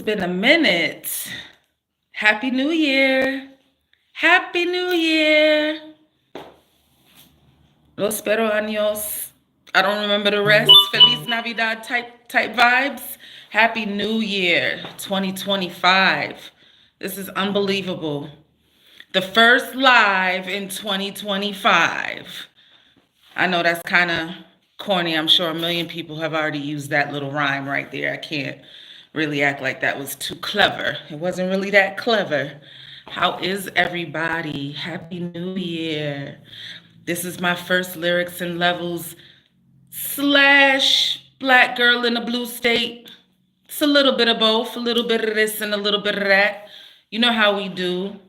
been a minute. Happy New Year. Happy New Year. Los pero años. I don't remember the rest. Feliz Navidad type vibes. Happy New Year 2025. This is unbelievable. The first live in 2025. I know that's kind of corny. I'm sure a million people have already used that little rhyme right there. I can't really act like that was too clever. It wasn't really that clever. How is everybody? Happy New Year. This is my first lyrics and levels / Black Girl in a Blue State. It's a little bit of both, a little bit of this and a little bit of that. You know how we do.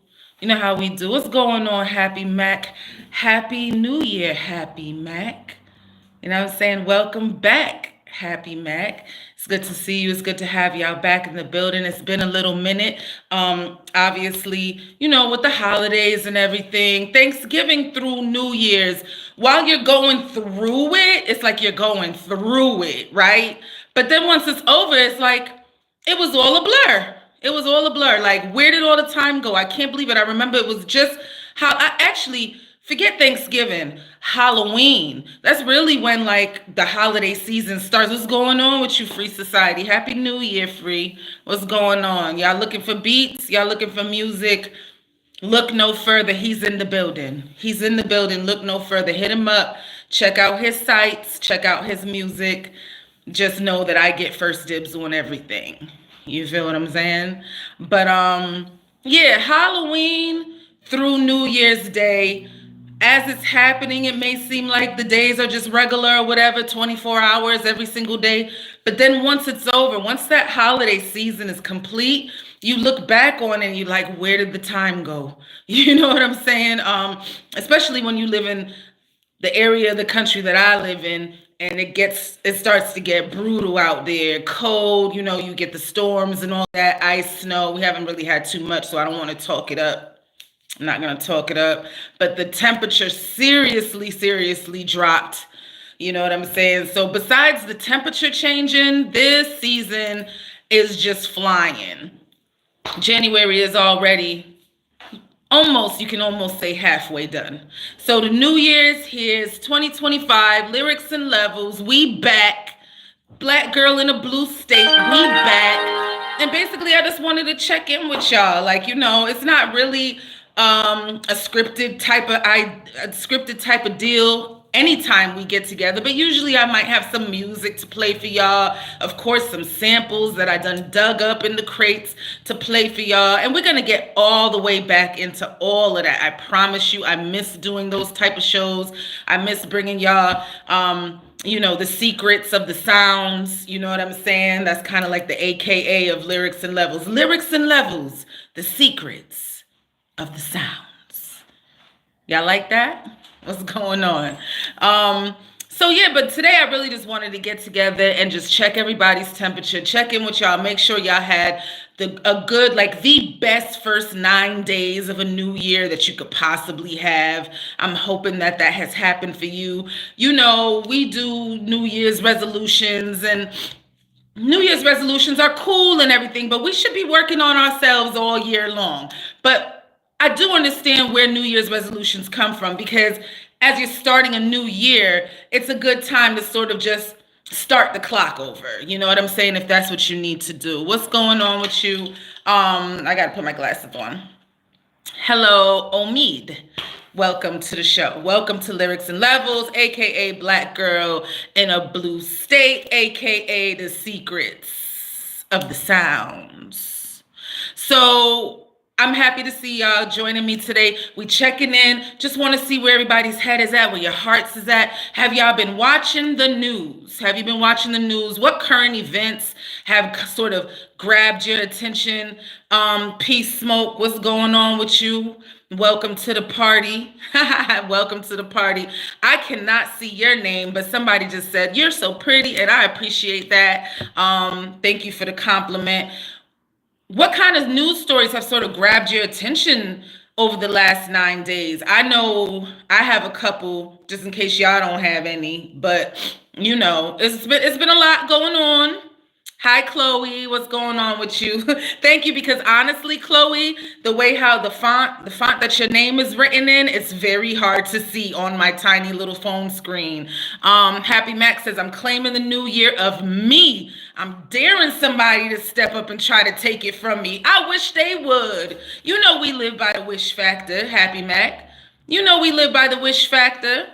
You know how we do. What's going on, Happy Mac? Happy New Year, Happy Mac. You know what I'm saying? Welcome back, Happy Mac. It's good to see you. It's good to have y'all back in the building. It's been a little minute. Obviously, with the holidays and everything, Thanksgiving through New Year's, while you're going through it, it's like you're going through it, right? But then once it's over, it's like, it was all a blur. It was all a blur. Like, where did all the time go? I can't believe it. I remember it was just how I actually forget Thanksgiving, Halloween. That's really when like the holiday season starts. What's going on with you, Free Society? Happy New Year, Free. What's going on? Y'all looking for beats? Y'all looking for music? Look no further. He's in the building. He's in the building. Look no further. Hit him up. Check out his sites. Check out his music. Just know that I get first dibs on everything. You feel what I'm saying? But yeah, Halloween through New Year's Day. As it's happening, it may seem like the days are just regular or whatever, 24 hours every single day. But then once it's over, once that holiday season is complete, you look back on it and you're like, where did the time go? You know what I'm saying? Especially when you live in the area of the country that I live in, and it starts to get brutal out there, cold, you get the storms and all that, ice, snow. We haven't really had too much, so I don't want to talk it up. I'm not going to talk it up, but the temperature seriously dropped. You know what I'm saying? So besides the temperature changing, this season is just flying. January is already you can almost say halfway done. So the New Year's, here's 2025, lyrics and levels. We back. Black Girl in a Blue State, we back. And basically, I just wanted to check in with y'all. Like, it's not really a scripted type of deal anytime we get together, but usually I might have some music to play for y'all. Of course, some samples that I done dug up in the crates to play for y'all, and we're gonna get all the way back into all of that. I promise you. I miss doing those type of shows. I miss bringing y'all the secrets of the sounds. You know what I'm saying? That's kind of like the AKA of lyrics and levels. Lyrics and levels, the secrets of the sounds. Y'all like that? What's going on? So yeah, but today I really just wanted to get together and just check everybody's temperature, check in with y'all, make sure y'all had the best first 9 days of a new year that you could possibly have. I'm hoping that has happened for you. We do New Year's resolutions, and New Year's resolutions are cool and everything, but we should be working on ourselves all year long. But I do understand where New Year's resolutions come from, because as you're starting a new year, it's a good time to sort of just start the clock over. You know what I'm saying? If that's what you need to do. What's going on with you? I got to put my glasses on. Hello, Omid. Welcome to the show. Welcome to Lyrics and Levels, aka Black Girl in a Blue State, aka the secrets of the sounds. So I'm happy to see y'all joining me today. We checking in. Just want to see where everybody's head is at, where your hearts is at. Have y'all been watching the news? Have you been watching the news? What current events have sort of grabbed your attention? Peace Smoke, what's going on with you? Welcome to the party. Welcome to the party. I cannot see your name, but somebody just said, you're so pretty, and I appreciate that. Thank you for the compliment. What kind of news stories have sort of grabbed your attention over the last 9 days? I know I have a couple, just in case y'all don't have any, but it's been a lot going on. Hi, Chloe. What's going on with you? Thank you, because honestly, Chloe, the way how the font that your name is written in, it's very hard to see on my tiny little phone screen. Happy Max says, I'm claiming the new year of me. I'm daring somebody to step up and try to take it from me. I wish they would. You know we live by the wish factor, Happy Mac. You know we live by the wish factor.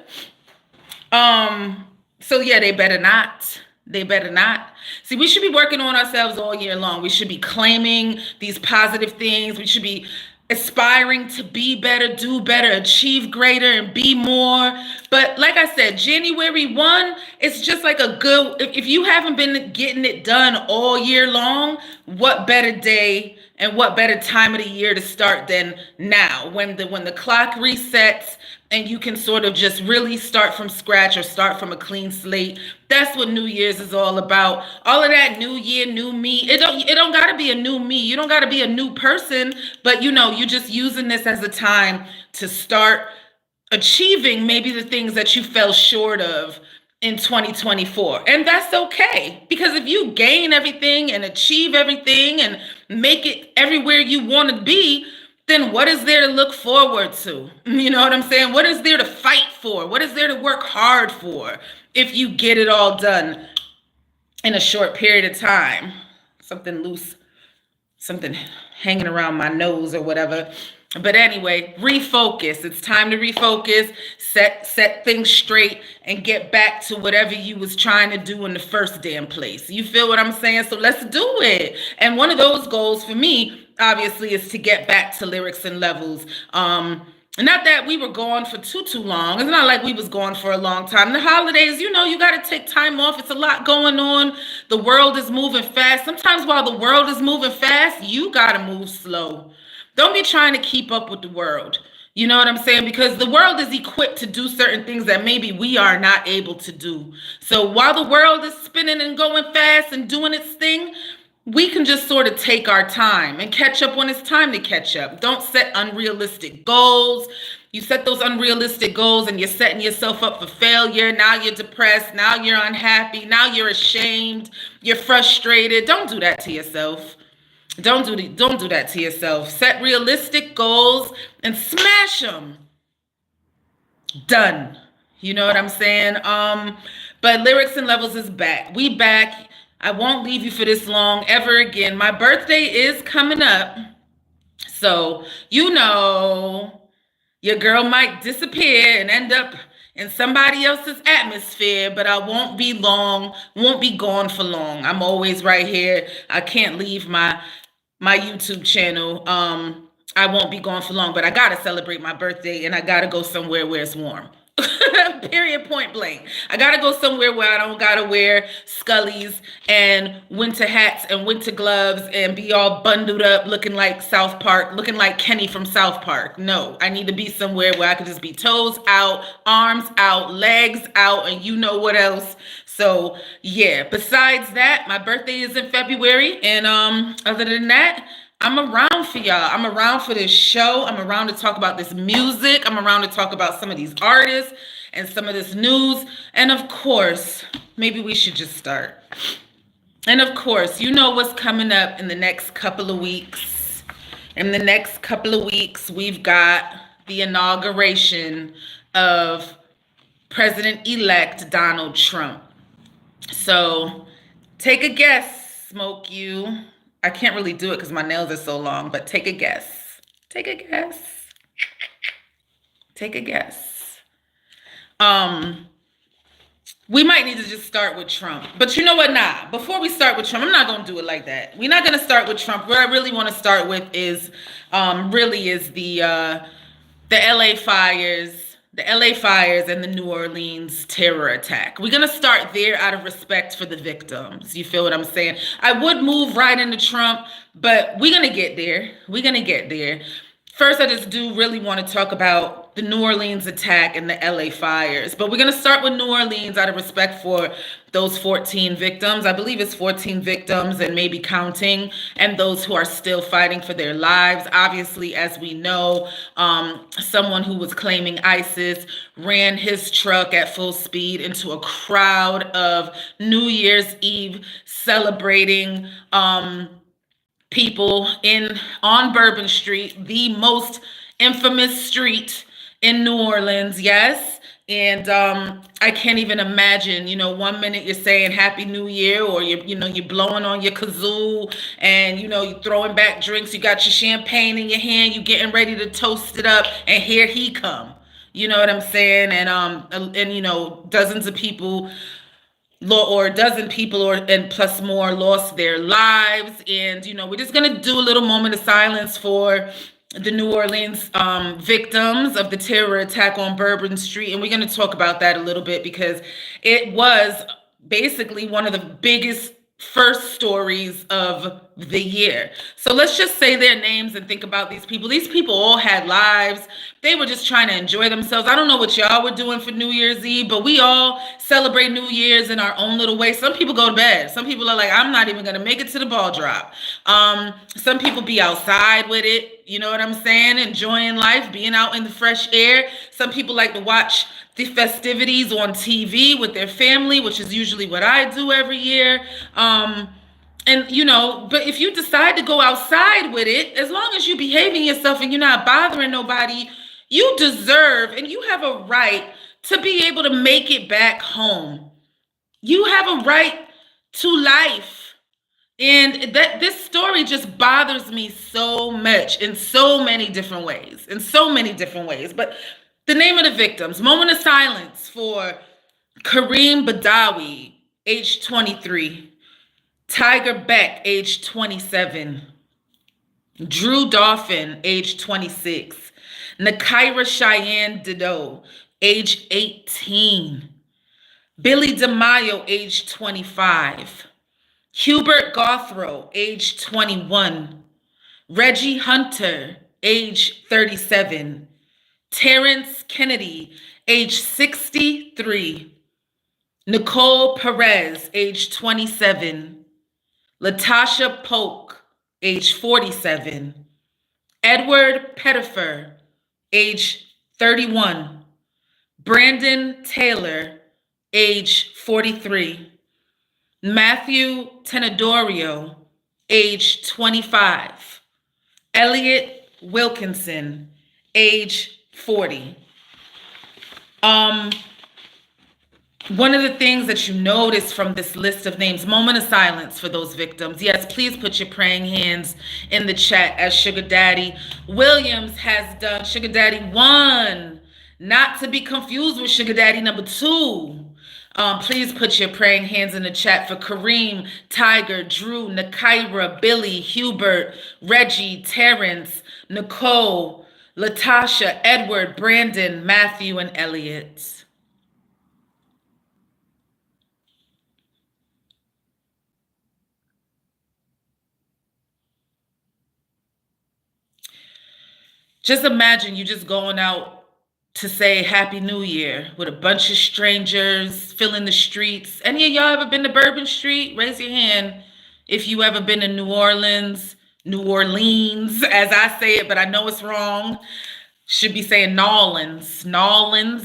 Um, so yeah, they better not. They better not. See, we should be working on ourselves all year long. We should be claiming these positive things. We should be aspiring to be better, do better, achieve greater, and be more. But like I said, January 1, it's just like a good, if you haven't been getting it done all year long, what better day and what better time of the year to start than now, when the clock resets and you can sort of just really start from scratch or start from a clean slate. That's what New Year's is all about. All of that new year, new me. It don't gotta be a new me. You don't gotta be a new person, but you just using this as a time to start achieving maybe the things that you fell short of in 2024. And that's okay, because if you gain everything and achieve everything and make it everywhere you want to be, then what is there to look forward to? You know what I'm saying? What is there to fight for? What is there to work hard for if you get it all done in a short period of time? Something loose, something hanging around my nose or whatever. But anyway, refocus. It's time to refocus, set things straight, and get back to whatever you was trying to do in the first damn place. You feel what I'm saying? So let's do it. And one of those goals for me, obviously, is to get back to lyrics and levels. Not that we were gone for too long. It's not like we was gone for a long time. The holidays, you got to take time off. It's a lot going on. The world is moving fast. Sometimes while the world is moving fast, you got to move slow. Don't be trying to keep up with the world. You know what I'm saying? Because the world is equipped to do certain things that maybe we are not able to do. So while the world is spinning and going fast and doing its thing, we can just sort of take our time and catch up when it's time to catch up. Don't set unrealistic goals. You set those unrealistic goals and you're setting yourself up for failure. Now you're depressed. Now you're unhappy. Now you're ashamed. You're frustrated. Don't do that to yourself. Don't do that to yourself. Set realistic goals and smash them. Done. You know what I'm saying? But Lyrics and Levels is back. We back. I won't leave you for this long ever again. My birthday is coming up. So, your girl might disappear and end up in somebody else's atmosphere, but I won't be gone for long. I'm always right here. I can't leave my YouTube channel. I won't be gone for long, but I gotta celebrate my birthday and I gotta go somewhere where it's warm. Period, point blank. I gotta go somewhere where I don't gotta wear scullies and winter hats and winter gloves and be all bundled up looking like South Park, looking like Kenny from South Park. No, I need to be somewhere where I can just be toes out, arms out, legs out, and you know what else. So yeah, besides that, my birthday is in February. And other than that, I'm around for y'all. I'm around for this show. I'm around to talk about this music. I'm around to talk about some of these artists and some of this news. And of course, maybe we should just start. And of course, you know what's coming up in the next couple of weeks. In the next couple of weeks, we've got the inauguration of President-elect Donald Trump. So take a guess, Smoke You. I can't really do it because my nails are so long, but take a guess. Take a guess. Take a guess. We might need to just start with Trump. But you know what? Nah, before we start with Trump, I'm not going to do it like that. We're not going to start with Trump. Where I really want to start with is the LA fires. The LA fires and the New Orleans terror attack. We're going to start there out of respect for the victims. You feel what I'm saying? I would move right into Trump, but we're going to get there. We're going to get there. First, I just do really want to talk about the New Orleans attack and the LA fires. But we're going to start with New Orleans out of respect for those 14 victims. I believe it's 14 victims and maybe counting, and those who are still fighting for their lives. Obviously, as we know, someone who was claiming ISIS ran his truck at full speed into a crowd of New Year's Eve celebrating people on Bourbon Street, the most infamous street in New Orleans. Yes. And I can't even imagine, 1 minute you're saying Happy New Year, or you're blowing on your kazoo, and you're throwing back drinks, you got your champagne in your hand, you getting ready to toast it up, and here he come. You know what I'm saying? And dozens of people, or a dozen people, and plus more, lost their lives. And we're just gonna do a little moment of silence for the New Orleans victims of the terror attack on Bourbon Street, and we're gonna talk about that a little bit because it was basically one of the biggest first stories of the year. So let's just say their names and think about these people. These people all had lives. They were just trying to enjoy themselves. I don't know what y'all were doing for New Year's Eve, but we all celebrate New Year's in our own little way. Some people go to bed. Some people are like, I'm not even going to make it to the ball drop. Some people be outside with it. You know what I'm saying? Enjoying life, being out in the fresh air. Some people like to watch the festivities on TV with their family, which is usually what I do every year. But if you decide to go outside with it, as long as you're behaving yourself and you're not bothering nobody, you deserve and you have a right to be able to make it back home. You have a right to life. And that this story just bothers me so much in so many different ways. But the name of the victims: moment of silence for Kareem Badawi, age 23. Tiger Beck, age 27. Drew Dolphin, age 26. Nakaira Cheyenne Dido, age 18. Billy DeMaio, age 25. Hubert Gothrow, age 21. Reggie Hunter, age 37. Terrence Kennedy, age 63. Nicole Perez, age 27. Latasha Polk, age 47. Edward Pettifer, age 31. Brandon Taylor, age 43. Matthew Tenedorio, age 25. Elliot Wilkinson, age 40. One of the things that you notice from this list of names, moment of silence for those victims. Yes, please put your praying hands in the chat, as Sugar Daddy Williams has done. Sugar Daddy 1, not to be confused with Sugar Daddy number 2. Please put your praying hands in the chat for Kareem, Tiger, Drew, Nakaira, Billy, Hubert, Reggie, Terrence, Nicole, Latasha, Edward, Brandon, Matthew, and Elliot. Just imagine you just going out to say Happy New Year with a bunch of strangers, filling the streets. Any of y'all ever been to Bourbon Street? Raise your hand if you ever been to New Orleans, as I say it, but I know it's wrong. Should be saying Nolans,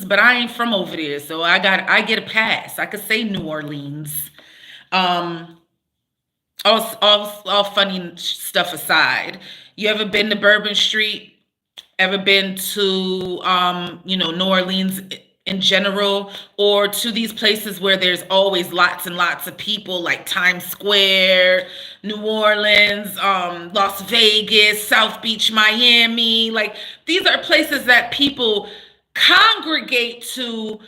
but I ain't from over there, so I get a pass. I could say New Orleans. All funny stuff aside, you ever been to Bourbon Street? Ever been to, New Orleans in general, or to these places where there's always lots and lots of people, like Times Square, New Orleans, Las Vegas, South Beach, Miami? Like, these are places that people congregate to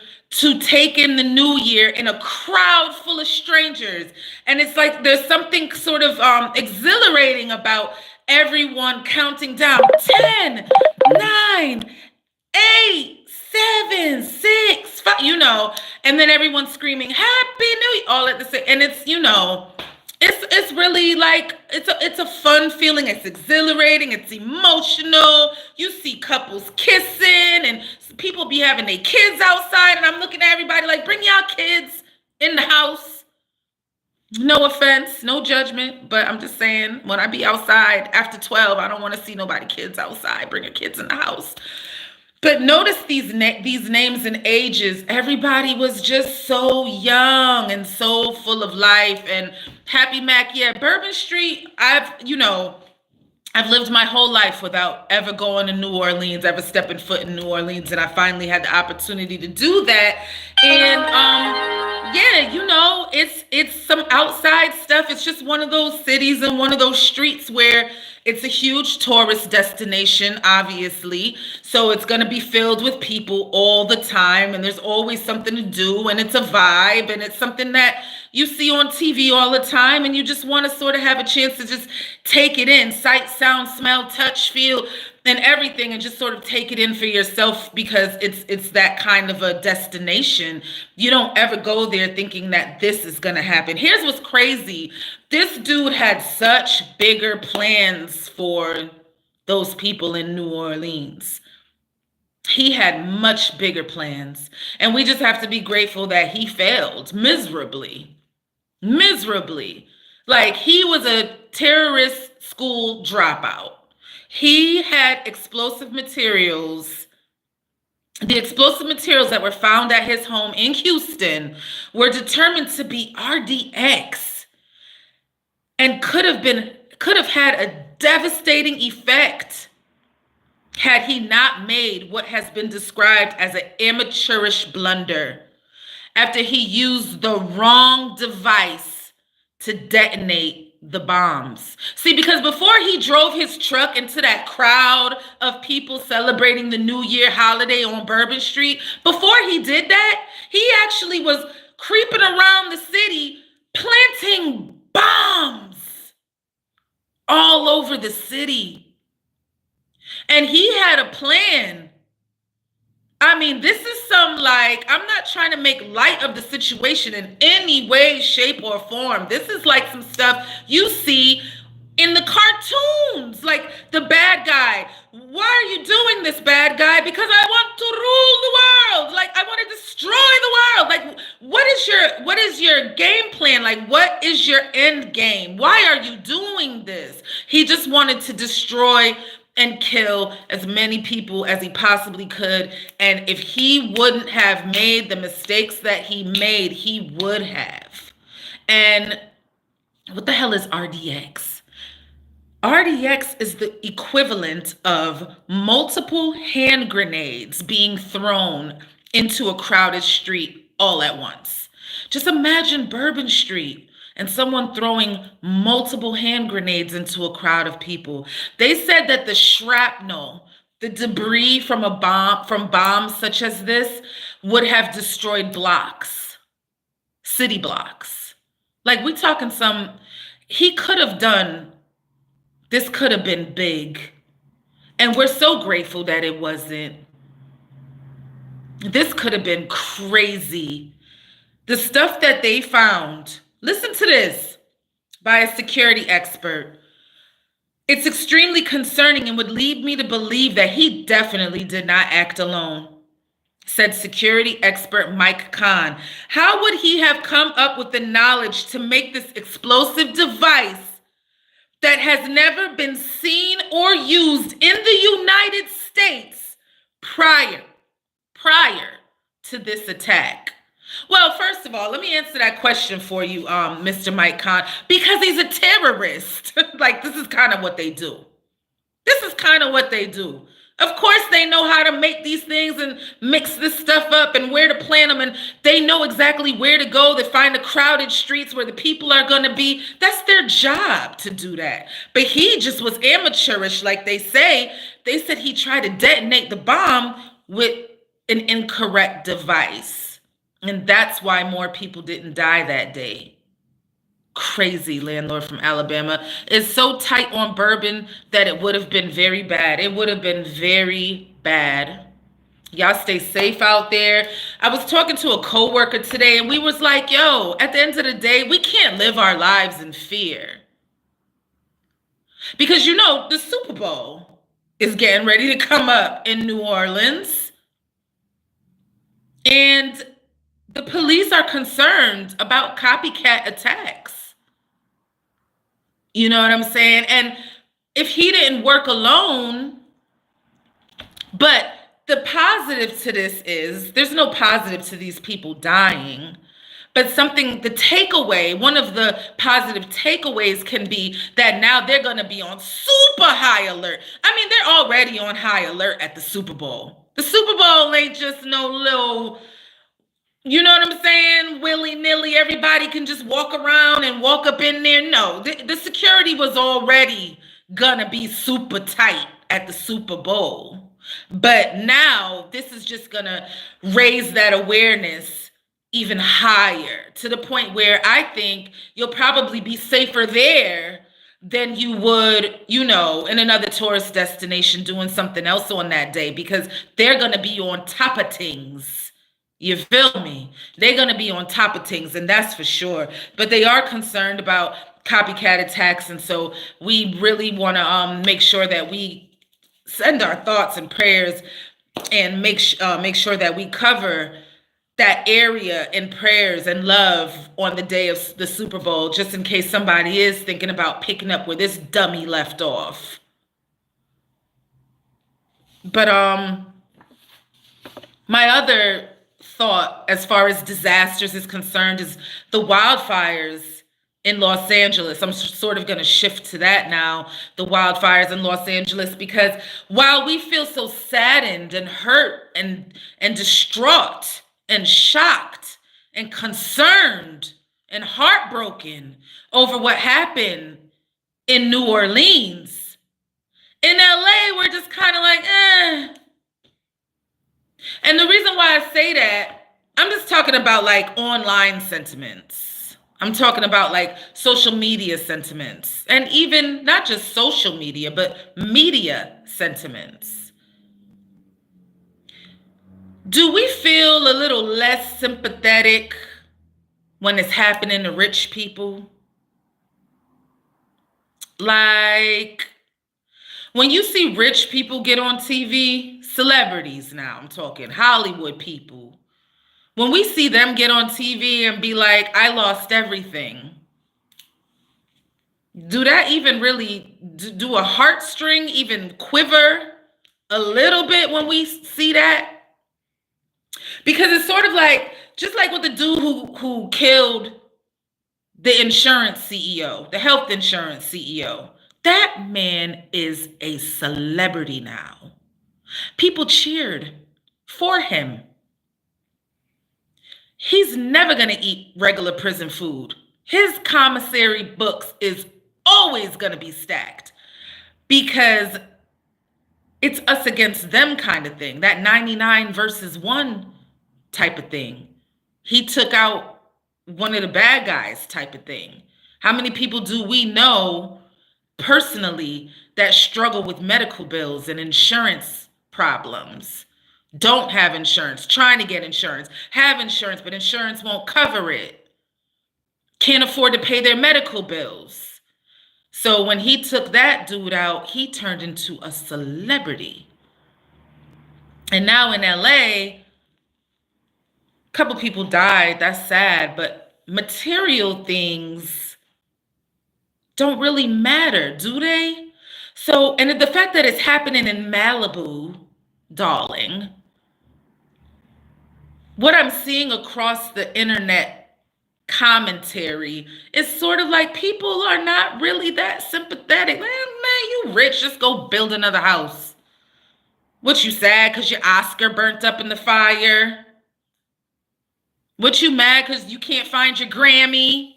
take in the new year in a crowd full of strangers. And it's like there's something sort of exhilarating about everyone counting down 10, 9, 8, 7, 6, 5, and then everyone screaming Happy New Year all at the same. And it's It's really like it's a fun feeling. It's exhilarating. It's emotional. You see couples kissing and people be having their kids outside, and I'm looking at everybody like, bring y'all kids in the house. No offense, no judgment, but I'm just saying when I be outside after 12, I don't want to see nobody kids outside. Bring your kids in the house. But notice these names and ages. Everybody was just so young and so full of life. And Happy Mac, yeah, Bourbon Street. I've lived my whole life without ever going to New Orleans, ever stepping foot in New Orleans, and I finally had the opportunity to do that. And yeah, it's some outside stuff. It's just one of those cities and one of those streets where it's a huge tourist destination, obviously. So it's going to be filled with people all the time, and there's always something to do, and it's a vibe, and it's something that you see on TV all the time, and you just want to sort of have a chance to just take it in, sight, sound, smell, touch, feel, and everything, and just sort of take it in for yourself because it's that kind of a destination. You don't ever go there thinking that this is going to happen. Here's what's crazy. This dude had such bigger plans for those people in New Orleans. He had much bigger plans, and we just have to be grateful that he failed miserably. Miserably. Like, he was a terrorist school dropout. He had explosive materials. The explosive materials that were found at his home in Houston were determined to be RDX and could have had a devastating effect had he not made what has been described as an amateurish blunder after he used the wrong device to detonate the bombs. See, because before he drove his truck into that crowd of people celebrating the New Year holiday on Bourbon Street, before he did that, he actually was creeping around the city planting bombs all over the city. And he had a plan. I mean, this is I'm not trying to make light of the situation in any way, shape, or form. This is like some stuff you see in the cartoons, like the bad guy. Why are you doing this, bad guy? Because I want to rule the world. Like, I want to destroy the world. Like, what is your game plan? Like, what is your end game? Why are you doing this? He just wanted to destroy and kill as many people as he possibly could. And if he wouldn't have made the mistakes that he made, he would have. And what the hell is RDX? RDX is the equivalent of multiple hand grenades being thrown into a crowded street all at once. Just imagine Bourbon Street and someone throwing multiple hand grenades into a crowd of people. They said that the shrapnel, the debris from bombs such as this, would have destroyed blocks, city blocks. Like, we talking he could have done, this could have been big. And we're so grateful that it wasn't. This could have been crazy. The stuff that they found, listen to this, by a security expert. It's extremely concerning and would lead me to believe that he definitely did not act alone, said security expert Mike Kahn. How would he have come up with the knowledge to make this explosive device that has never been seen or used in the United States prior to this attack? Well, first of all, let me answer that question for you, Mr. Mike Kahn, because he's a terrorist. Like, this is kind of what they do. This is kind of what they do. Of course, they know how to make these things and mix this stuff up and where to plant them, and they know exactly where to go to find the crowded streets where the people are going to be. That's their job to do that. But he just was amateurish, like they say. They said he tried to detonate the bomb with an incorrect device. And that's why more people didn't die that day. Crazy landlord from Alabama is so tight on bourbon that it would have been very bad. It would have been very bad Y'all stay safe out there. I was talking to a coworker today and we was like, yo, at the end of the day, we can't live our lives in fear. Because the Super Bowl is getting ready to come up in New Orleans. And the police are concerned about copycat attacks. You know what I'm saying? And if he didn't work alone, but the positive to this is there's no positive to these people dying. But one of the positive takeaways can be that now they're going to be on super high alert. I mean, they're already on high alert at the Super Bowl. The Super Bowl ain't just no little, you know what I'm saying? Willy-nilly, everybody can just walk around and walk up in there. No, the security was already gonna be super tight at the Super Bowl. But now this is just gonna raise that awareness even higher to the point where I think you'll probably be safer there than you would, in another tourist destination doing something else on that day, because they're gonna be on top of things. You feel me? They're going to be on top of things, and that's for sure. But they are concerned about copycat attacks, and so we really want to make sure that we send our thoughts and prayers and make sure that we cover that area in prayers and love on the day of the Super Bowl, just in case somebody is thinking about picking up where this dummy left off. But my other thought as far as disasters is concerned is the wildfires in Los Angeles. I'm sort of going to shift to that now, the wildfires in Los Angeles, because while we feel so saddened and hurt and distraught and shocked and concerned and heartbroken over what happened in New Orleans, in LA, we're just kind of like, eh. And the reason why I say that, I'm just talking about like online sentiments. I'm talking about like social media sentiments, and even not just social media, but media sentiments. Do we feel a little less sympathetic when it's happening to rich people? Like, when you see rich people get on TV, celebrities now, I'm talking Hollywood people, when we see them get on TV and be like, I lost everything, do that even really, do a heartstring even quiver a little bit when we see that? Because it's sort of like, just like with the dude who killed the insurance CEO, the health insurance CEO. That man is a celebrity now. People cheered for him. He's never going to eat regular prison food. His commissary books is always going to be stacked, because it's us against them kind of thing. That 99 versus 1 type of thing. He took out one of the bad guys type of thing. How many people do we know personally that struggle with medical bills and insurance problems? Don't have insurance, trying to get insurance, have insurance, but insurance won't cover it. Can't afford to pay their medical bills. So when he took that dude out, he turned into a celebrity. And now in LA, a couple people died. That's sad, but material things don't really matter, do they? So, and the fact that it's happening in Malibu, darling, what I'm seeing across the internet commentary is sort of like people are not really that sympathetic. Man, you rich, just go build another house. What, you sad because your Oscar burnt up in the fire? What, you mad because you can't find your Grammy?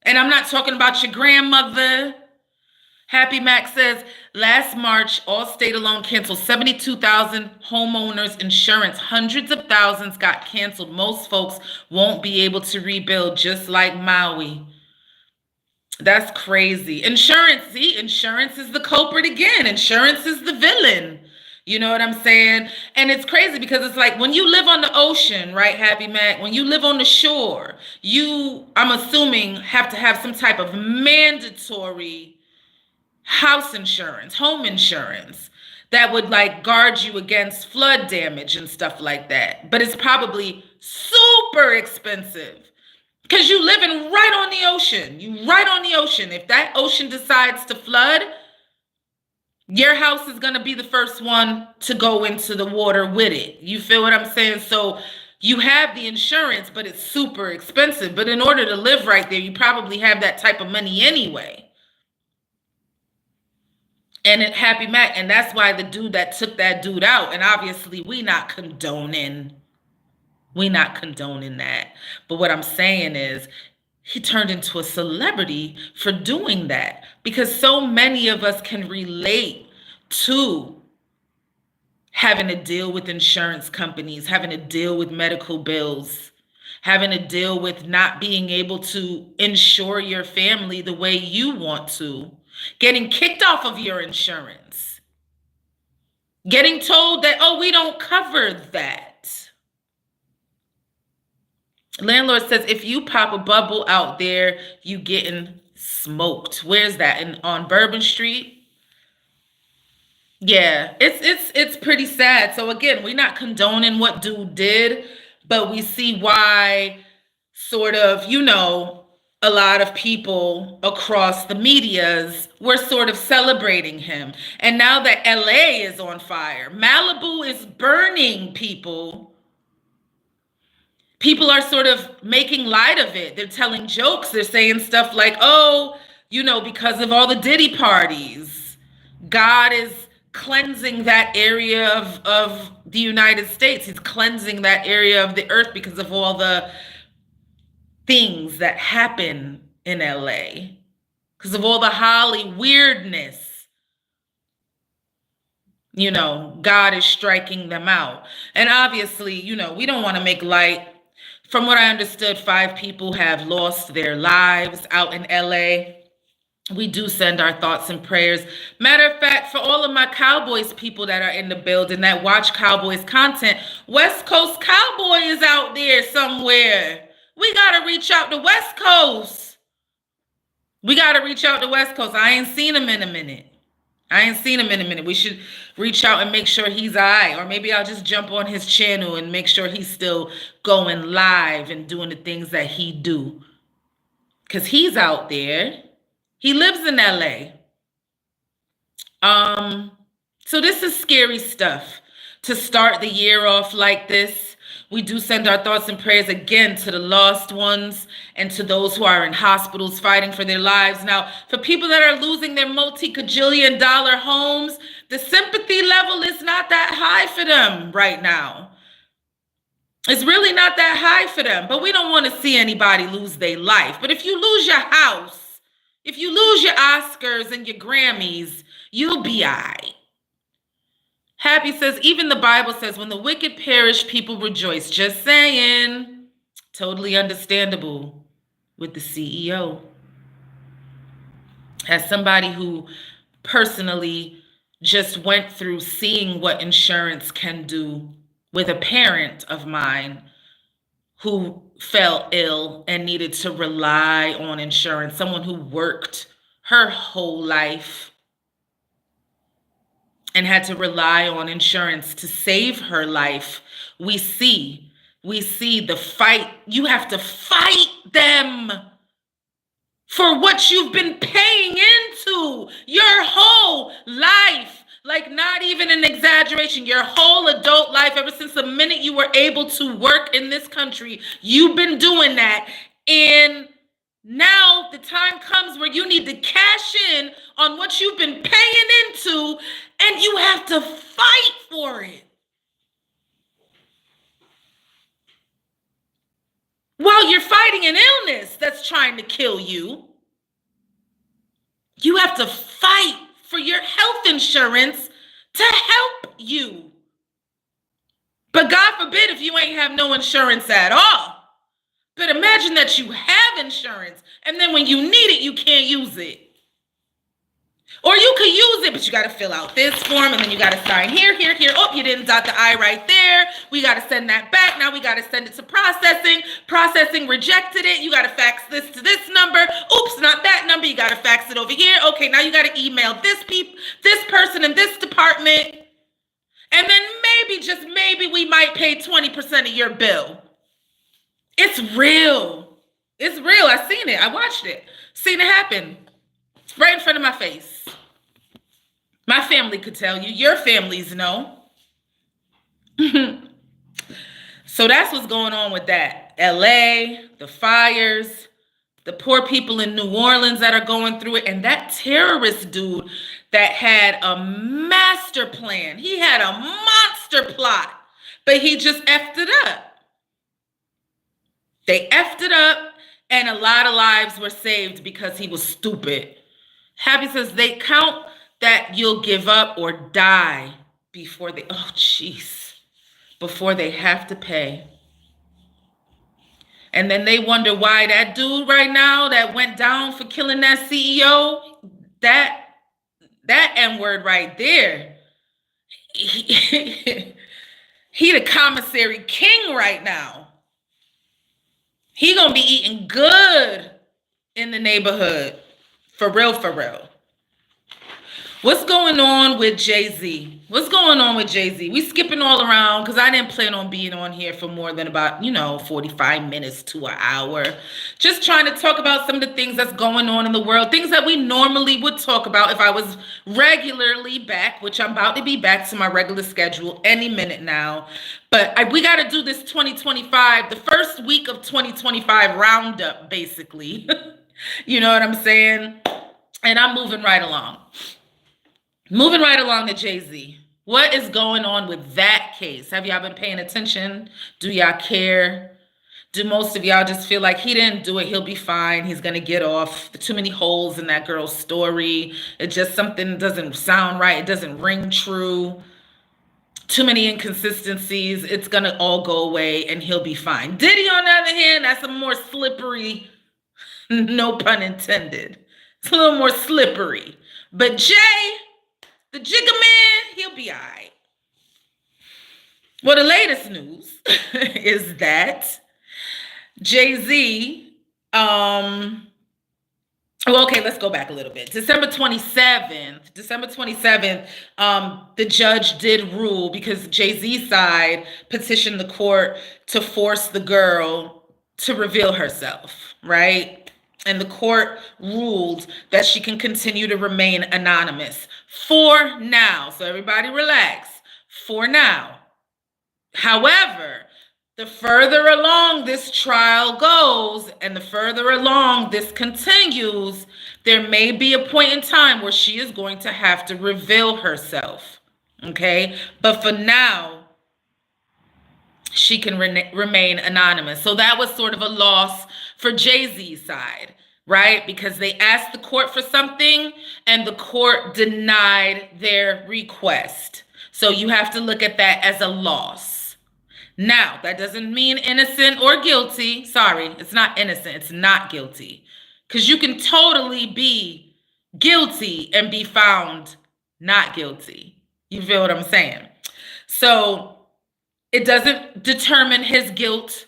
And I'm not talking about your grandmother. Happy Mac says, last March, Allstate alone canceled 72,000 homeowners insurance. Hundreds of thousands got canceled. Most folks won't be able to rebuild, just like Maui. That's crazy. Insurance, see, insurance is the culprit again. Insurance is the villain. You know what I'm saying? And it's crazy because it's like when you live on the ocean, right, Happy Mac? When you live on the shore, I'm assuming, have to have some type of mandatory house insurance, home insurance that would like guard you against flood damage and stuff like that. But it's probably super expensive because you living right on the ocean. You right on the ocean. If that ocean decides to flood, your house is going to be the first one to go into the water with it. You feel what I'm saying? So you have the insurance, but it's super expensive. But in order to live right there, you probably have that type of money anyway. And it Happy Mac, and that's why the dude that took that dude out, and obviously we not condoning that. But what I'm saying is he turned into a celebrity for doing that because so many of us can relate to having to deal with insurance companies, having to deal with medical bills, having to deal with not being able to insure your family the way you want to, getting kicked off of your insurance, getting told that, oh, we don't cover that. Landlord says, if you pop a bubble out there, you getting smoked. Where's that? On Bourbon Street? Yeah, it's pretty sad. So again, we're not condoning what dude did, but we see why sort of, a lot of people across the medias were sort of celebrating him. And now that LA is on fire, Malibu is burning, people are sort of making light of it. They're telling jokes. They're saying stuff like, oh, because of all the Diddy parties, God is cleansing that area of the United States. He's cleansing that area of the earth because of all the things that happen in LA, because of all the Holly weirdness. God is striking them out. And obviously, we don't want to make light. From what I understood, 5 people have lost their lives out in LA. We do send our thoughts and prayers. Matter of fact, for all of my Cowboys people that are in the building that watch Cowboys content, West Coast Cowboy is out there somewhere. We got to reach out to West Coast. I ain't seen him in a minute. We should reach out and make sure he's all right. Or maybe I'll just jump on his channel and make sure he's still going live and doing the things that he do. Because he's out there. He lives in LA. So this is scary stuff to start the year off like this. We do send our thoughts and prayers again to the lost ones and to those who are in hospitals fighting for their lives. Now, for people that are losing their multi-cajillion dollar homes, the sympathy level is not that high for them right now. It's really not that high for them, but we don't want to see anybody lose their life. But if you lose your house, if you lose your Oscars and your Grammys, you'll be all right. Happy says, even the Bible says, when the wicked perish, people rejoice. Just saying. Totally understandable with the CEO. As somebody who personally just went through seeing what insurance can do with a parent of mine who fell ill and needed to rely on insurance, someone who worked her whole life and had to rely on insurance to save her life. We see the fight. You have to fight them for what you've been paying into your whole life. Like, not even an exaggeration, your whole adult life, ever since the minute you were able to work in this country, you've been doing that. And now the time comes where you need to cash in on what you've been paying into, and you have to fight for it. While you're fighting an illness that's trying to kill you, you have to fight for your health insurance to help you. But God forbid if you ain't have no insurance at all. But imagine that you have insurance and then when you need it, you can't use it. Or you could use it, but you got to fill out this form, and then you got to sign here, here, here. Oh, you didn't dot the I right there. We got to send that back. Now we got to send it to processing. Processing rejected it. You got to fax this to this number. Oops, not that number. You got to fax it over here. Okay, now you got to email this person in this department. And then maybe, just maybe, we might pay 20% of your bill. It's real. It's real. I seen it. I watched it. Seen it happen. Right in front of my face. My family could tell you. Your families know. So that's what's going on with that. LA, the fires, the poor people in New Orleans that are going through it, and that terrorist dude that had a master plan. He had a monster plot, but he just effed it up. They effed it up, and a lot of lives were saved because he was stupid. Happy says they count that you'll give up or die before they have to pay. And then they wonder why that dude right now that went down for killing that CEO, that N-word right there, he the commissary king right now. He gonna be eating good in the neighborhood. For real, for real. What's going on with Jay-Z? What's going on with Jay-Z? We skipping all around because I didn't plan on being on here for more than about, 45 minutes to an hour. Just trying to talk about some of the things that's going on in the world. Things that we normally would talk about if I was regularly back, which I'm about to be back to my regular schedule any minute now. But we got to do this 2025, the first week of 2025 roundup, basically. You know what I'm saying? And I'm moving right along. Moving right along to Jay-Z. What is going on with that case? Have y'all been paying attention? Do y'all care? Do most of y'all just feel like he didn't do it, he'll be fine, he's going to get off? Too many holes in that girl's story. It just something doesn't sound right. It doesn't ring true. Too many inconsistencies. It's going to all go away and he'll be fine. Diddy, on the other hand, that's a more slippery, no pun intended. It's a little more slippery. But Jay, the Jigga Man, he'll be all right. Well, the latest news is that Jay-Z, well, okay, let's go back a little bit. December 27th, the judge did rule because Jay-Z's side petitioned the court to force the girl to reveal herself, right? And the court ruled that she can continue to remain anonymous for now. So everybody relax. For now. However, the further along this trial goes and the further along this continues, there may be a point in time where she is going to have to reveal herself. Okay? But for now, she can remain anonymous. So that was sort of a loss for Jay-Z's side, right? Because they asked the court for something and the court denied their request. So you have to look at that as a loss. Now, that doesn't mean innocent or guilty. Sorry, it's not innocent. It's not guilty. Because you can totally be guilty and be found not guilty. You feel what I'm saying? So it doesn't determine his guilt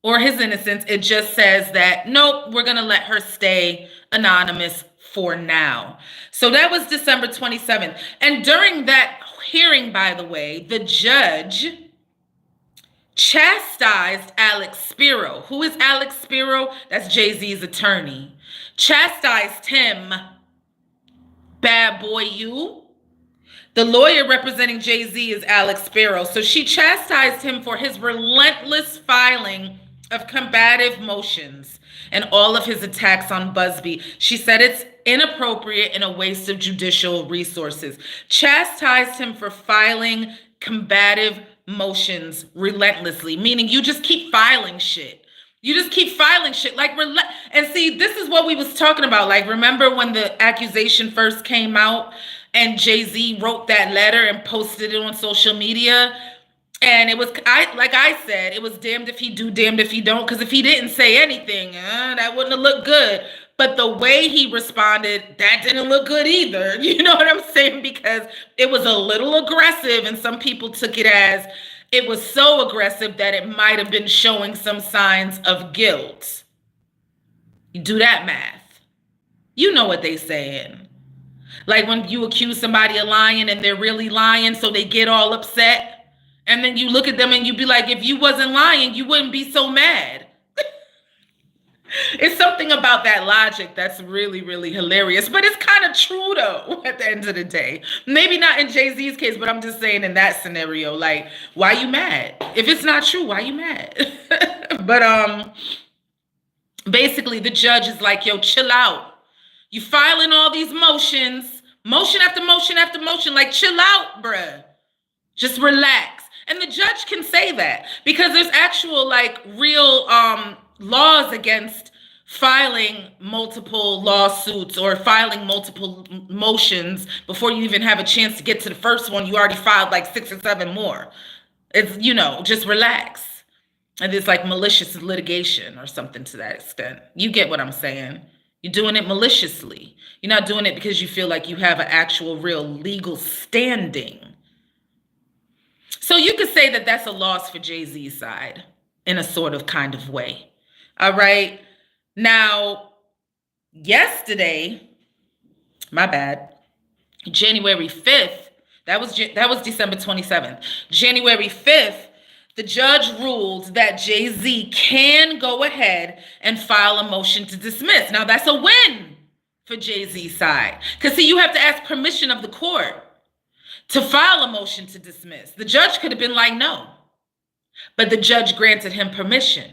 or his innocence. It just says that, nope, we're going to let her stay anonymous for now. So that was December 27th. And during that hearing, by the way, the judge chastised Alex Spiro. Who is Alex Spiro? That's Jay-Z's attorney. Chastised him, bad boy you. The lawyer representing Jay-Z is Alex Spiro. So she chastised him for his relentless filing of combative motions and all of his attacks on Busby. She said it's inappropriate and a waste of judicial resources. Chastised him for filing combative motions relentlessly, meaning you just keep filing shit. You just keep filing shit. And see, this is what we was talking about. Like, remember when the accusation first came out and Jay-Z wrote that letter and posted it on social media? And it was, like I said, it was damned if he do, damned if he don't. Because if he didn't say anything, that wouldn't have looked good. But the way he responded, that didn't look good either. You know what I'm saying? Because it was a little aggressive, and some people took it as it was so aggressive that it might have been showing some signs of guilt. You do that math. You know what they saying. Like when you accuse somebody of lying and they're really lying, so they get all upset. And then you look at them and you be like, if you wasn't lying, you wouldn't be so mad. It's something about that logic that's really, really hilarious. But it's kind of true, though, at the end of the day. Maybe not in Jay-Z's case, but I'm just saying in that scenario, like, why you mad? If it's not true, why you mad? But basically, the judge is like, yo, chill out. You filing all these motions, motion after motion after motion, like, chill out, bruh. Just relax. And the judge can say that because there's actual, like, real laws against filing multiple lawsuits or filing multiple motions before you even have a chance to get to the first one. You already filed like 6 or 7 more. It's, just relax. And it's like malicious litigation or something to that extent. You get what I'm saying? You're doing it maliciously. You're not doing it because you feel like you have an actual real legal standing. So you could say that that's a loss for Jay-Z's side in a sort of kind of way. All right. Now, yesterday, my bad, January 5th, that was December 27th. January 5th, the judge ruled that Jay-Z can go ahead and file a motion to dismiss. Now, that's a win for Jay-Z's side. Because, see, you have to ask permission of the court to file a motion to dismiss. The judge could have been like, no. But the judge granted him permission.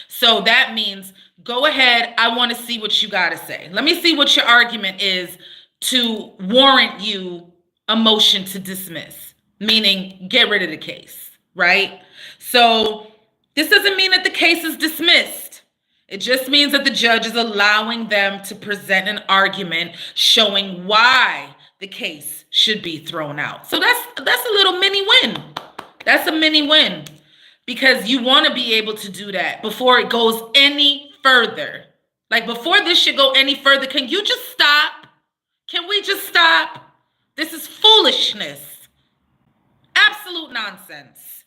So that means, go ahead, I want to see what you got to say. Let me see what your argument is to warrant you a motion to dismiss, meaning get rid of the case, right? So this doesn't mean that the case is dismissed. It just means that the judge is allowing them to present an argument showing why the case should be thrown out. So that's a little mini win. That's a mini win. Because you want to be able to do that before it goes any further. Like before this should go any further, can you just stop? Can we just stop? This is foolishness. Absolute nonsense.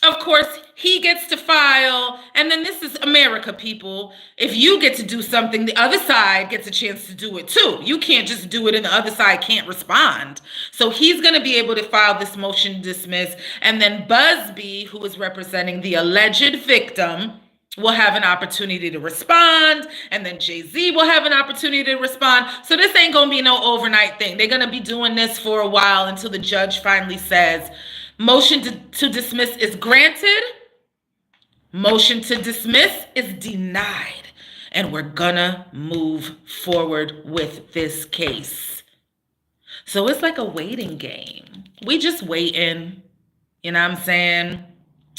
Of course, he gets to file, and then this is America, people. If you get to do something, the other side gets a chance to do it too. You can't just do it and the other side can't respond. So he's going to be able to file this motion to dismiss, and then Busby, who is representing the alleged victim, will have an opportunity to respond, and then Jay-Z will have an opportunity to respond. So this ain't going to be no overnight thing. They're going to be doing this for a while until the judge finally says, motion to dismiss is granted. Motion to dismiss is denied. And we're gonna move forward with this case. So it's like a waiting game. We just waiting. You know what I'm saying?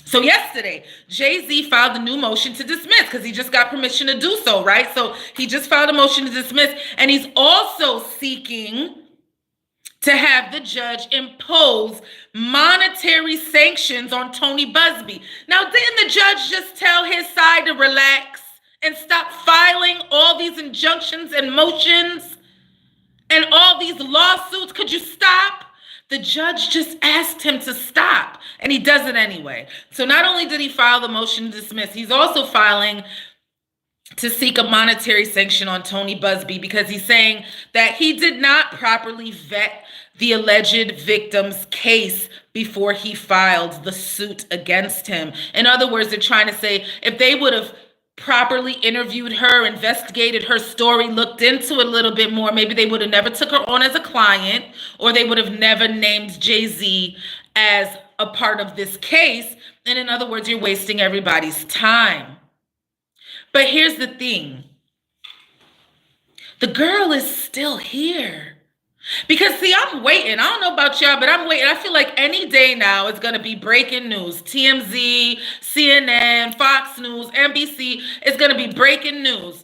So yesterday, Jay-Z filed a new motion to dismiss because he just got permission to do so, right? So he just filed a motion to dismiss, and he's also seeking to have the judge impose monetary sanctions on Tony Busby. Now, didn't the judge just tell his side to relax and stop filing all these injunctions and motions and all these lawsuits? Could you stop? The judge just asked him to stop, and he does it anyway. So not only did he file the motion to dismiss, he's also filing to seek a monetary sanction on Tony Busby because he's saying that he did not properly vet the alleged victim's case before he filed the suit against him. In other words, they're trying to say if they would have properly interviewed her, investigated her story, looked into it a little bit more, maybe they would have never took her on as a client, or they would have never named Jay-Z as a part of this case. And in other words, you're wasting everybody's time. But here's the thing. The girl is still here. Because, see, I'm waiting. I don't know about y'all, but I'm waiting. I feel like any day now it's going to be breaking news. TMZ, CNN, Fox News, NBC. It's going to be breaking news.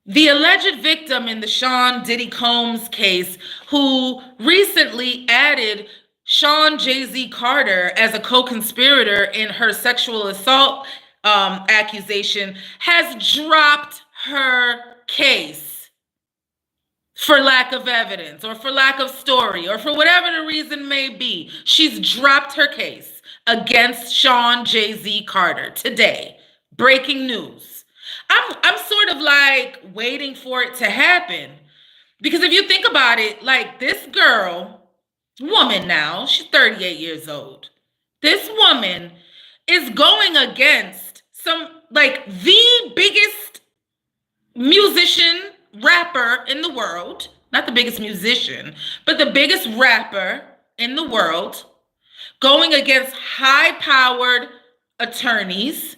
The alleged victim in the Sean Diddy Combs case, who recently added Sean Jay-Z Carter as a co-conspirator in her sexual assault accusation, has dropped her case for lack of evidence or for lack of story or for whatever the reason may be. She's dropped her case against Sean Jay-Z Carter today. Breaking news. I'm sort of like waiting for it to happen. Because if you think about it, like this woman now, she's 38 years old. This woman is going against like the biggest musician, rapper in the world. Not the biggest musician, but the biggest rapper in the world, going against high-powered attorneys.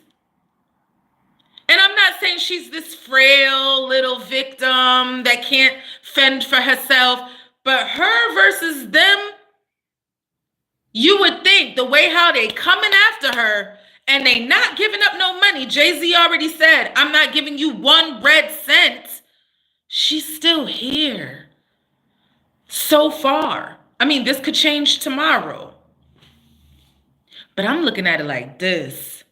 And I'm not saying she's this frail little victim that can't fend for herself, but her versus them, you would think the way how they coming after her and they not giving up no money. Jay-Z already said, I'm not giving you one red cent. She's still here. So far. I mean, this could change tomorrow. But I'm looking at it like this.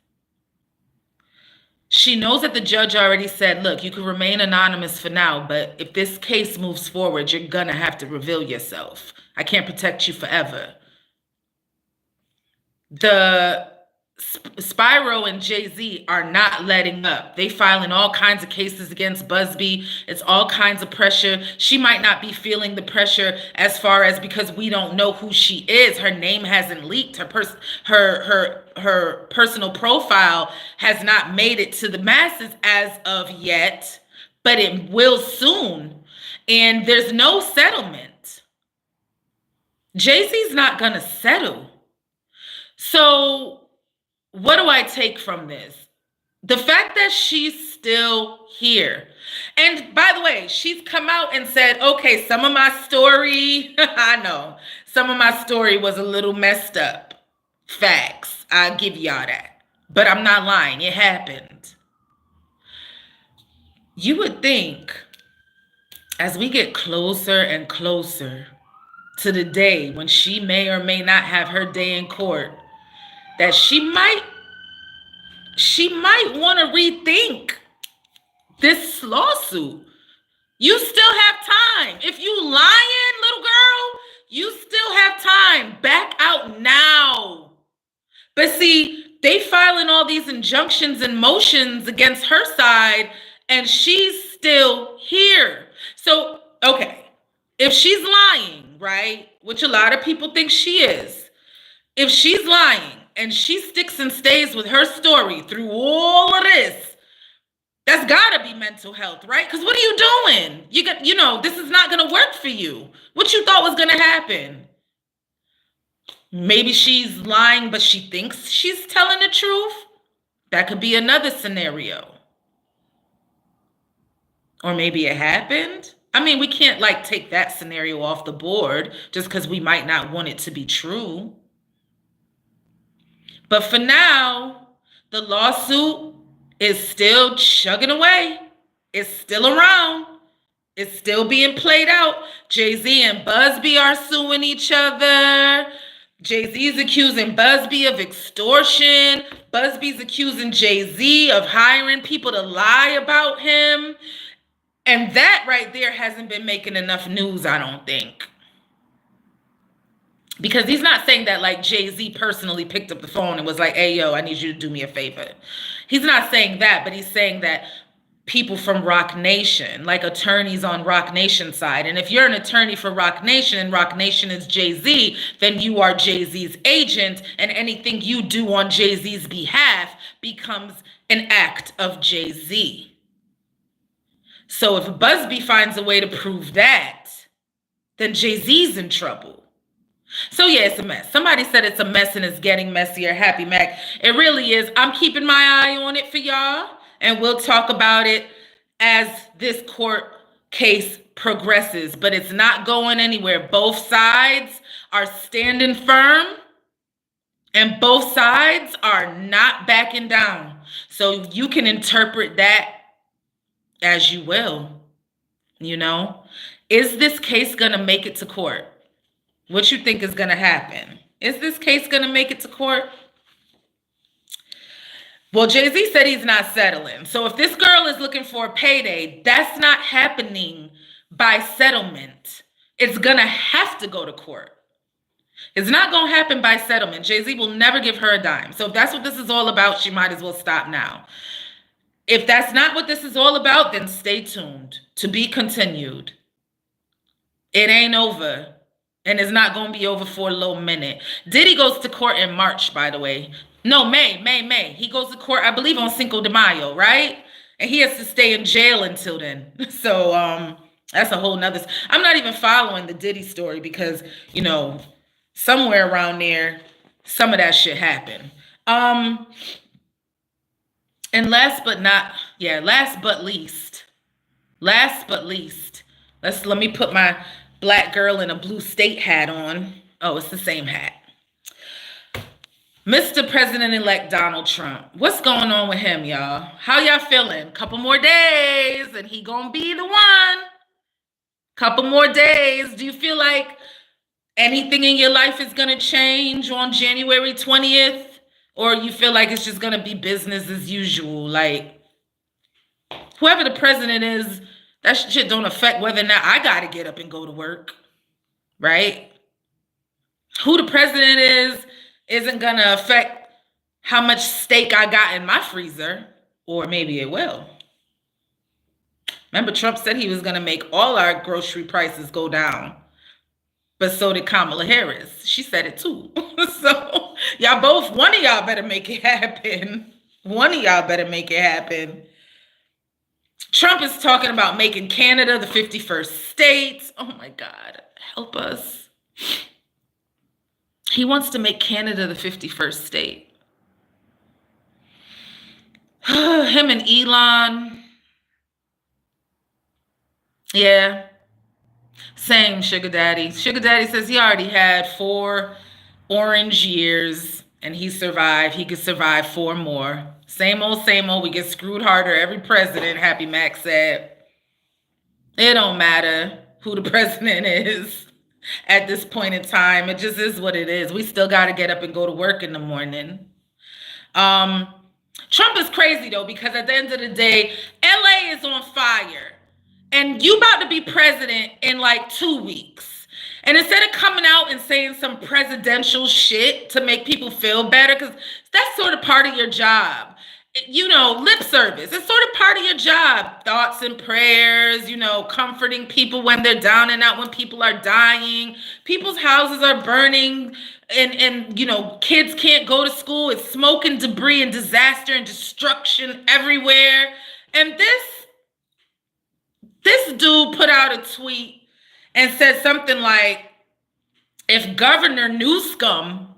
She knows that the judge already said, look, you can remain anonymous for now, but if this case moves forward, you're going to have to reveal yourself. I can't protect you forever. The Spyro and Jay-Z are not letting up. They filing all kinds of cases against Busby. It's all kinds of pressure. She might not be feeling the pressure as far as because we don't know who she is. Her name hasn't leaked. Her personal profile has not made it to the masses as of yet, but it will soon. And there's no settlement. Jay-Z's not gonna settle. So what do I take from this? The fact that she's still here. And by the way, she's come out and said, okay, some of my story, I know, some of my story was a little messed up. Facts. I'll give y'all that. But I'm not lying. It happened. You would think as we get closer and closer to the day when she may or may not have her day in court, that she might want to rethink this lawsuit. You still have time. If you lying, little girl, you still have time. Back out now. But see, they filing all these injunctions and motions against her side, and she's still here. So, okay, if she's lying, right, which a lot of people think she is, if she's lying, and she sticks and stays with her story through all of this, that's gotta be mental health, right? Because what are you doing? This is not gonna work for you. What you thought was gonna happen? Maybe she's lying, but she thinks she's telling the truth. That could be another scenario. Or maybe it happened. I mean, we can't take that scenario off the board just because we might not want it to be true. But for now, the lawsuit is still chugging away. It's still around. It's still being played out. Jay-Z and Busby are suing each other. Jay-Z's accusing Busby of extortion. Busby's accusing Jay-Z of hiring people to lie about him. And that right there hasn't been making enough news, I don't think. Because he's not saying that Jay-Z personally picked up the phone and was like, hey, yo, I need you to do me a favor. He's not saying that, but he's saying that people from Roc Nation, attorneys on Roc Nation's side. And if you're an attorney for Roc Nation and Roc Nation is Jay-Z, then you are Jay-Z's agent, and anything you do on Jay-Z's behalf becomes an act of Jay-Z. So if Busby finds a way to prove that, then Jay-Z's in trouble. So yeah, it's a mess. Somebody said it's a mess and it's getting messier. Happy Mac. It really is. I'm keeping my eye on it for y'all, and we'll talk about it as this court case progresses, but it's not going anywhere. Both sides are standing firm, and both sides are not backing down. So you can interpret that as you will. Is this case going to make it to court? What you think is going to happen? Is this case going to make it to court? Well, Jay-Z said he's not settling. So if this girl is looking for a payday, that's not happening by settlement. It's going to have to go to court. It's not going to happen by settlement. Jay-Z will never give her a dime. So if that's what this is all about, she might as well stop now. If that's not what this is all about, then stay tuned. To be continued. It ain't over. And it's not going to be over for a little minute. Diddy goes to court in March, by the way. No, May. He goes to court, I believe, on Cinco de Mayo, right? And he has to stay in jail until then. So that's a whole nother. I'm not even following the Diddy story because, somewhere around there, some of that shit happened. And last but least, let me put my black girl in a blue state hat on. Oh, it's the same hat. Mr. President-elect Donald Trump. What's going on with him, y'all? How y'all feeling? Couple more days and he gonna be the one. Couple more days. Do you feel like anything in your life is gonna change on January 20th? Or you feel like it's just gonna be business as usual? Like, whoever the president is, that shit don't affect whether or not I gotta get up and go to work, right? Who the president is isn't gonna affect how much steak I got in my freezer, or maybe it will. Remember, Trump said he was gonna make all our grocery prices go down, but so did Kamala Harris. She said it too. So one of y'all better make it happen. Trump is talking about making Canada the 51st state. Oh my God, help us. He wants to make Canada the 51st state. Him and Elon. Yeah. Same sugar daddy. Sugar daddy says he already had 4 orange years and he survived. He could survive 4 more. Same old. We get screwed harder. Every president, Happy Mac said. It don't matter who the president is at this point in time. It just is what it is. We still got to get up and go to work in the morning. Trump is crazy, though, because at the end of the day, LA is on fire. And you about to be president in like 2 weeks. And instead of coming out and saying some presidential shit to make people feel better, because that's sort of part of your job. Lip service. It's sort of part of your job. Thoughts and prayers, comforting people when they're down and out, when people are dying. People's houses are burning and kids can't go to school. It's smoke and debris and disaster and destruction everywhere. And this dude put out a tweet and said something like, if Governor Newsom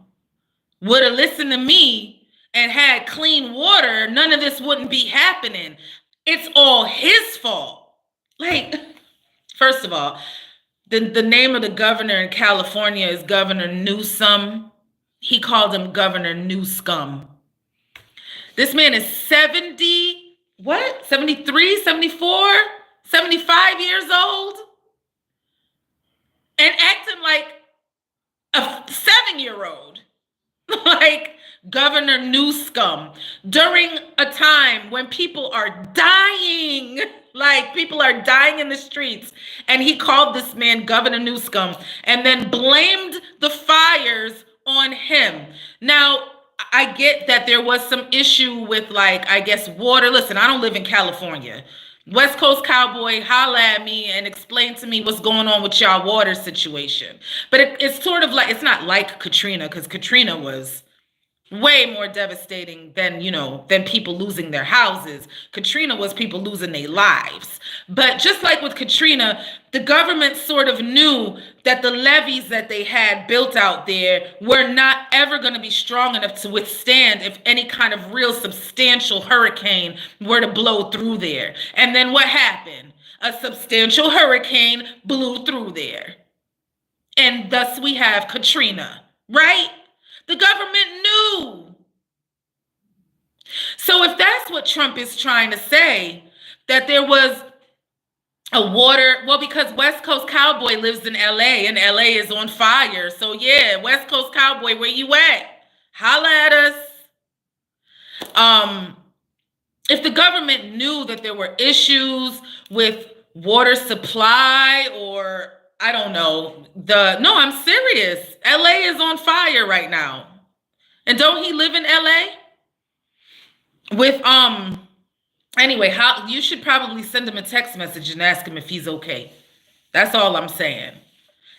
would have listened to me and had clean water, none of this wouldn't be happening. It's all his fault. Like, first of all, the name of the governor in California is Governor Newsom. He called him Governor Newscum. This man is 73, 74, 75 years old? And acting like a 7-year-old. Like Governor Newscum, during a time when people are dying, like people are dying in the streets. And he called this man Governor Newscum and then blamed the fires on him. Now, I get that there was some issue with water. Listen, I don't live in California. West Coast Cowboy, holla at me and explain to me what's going on with y'all water situation. But it's sort of like, it's not like Katrina, because Katrina was way more devastating than people losing their houses. Katrina was people losing their lives. But just like with Katrina, the government sort of knew that the levees that they had built out there were not ever going to be strong enough to withstand if any kind of real substantial hurricane were to blow through there. And then what happened? A substantial hurricane blew through there. And thus we have Katrina, right? The government knew. So if that's what Trump is trying to say, that there was a water, well, because West Coast Cowboy lives in LA and LA is on fire. So yeah, West Coast Cowboy, where you at? Holla at us. If the government knew that there were issues with water supply, or I don't know, no, I'm serious. LA is on fire right now. And don't he live in LA? With anyway, how you should probably send him a text message and ask him if he's okay. That's all I'm saying.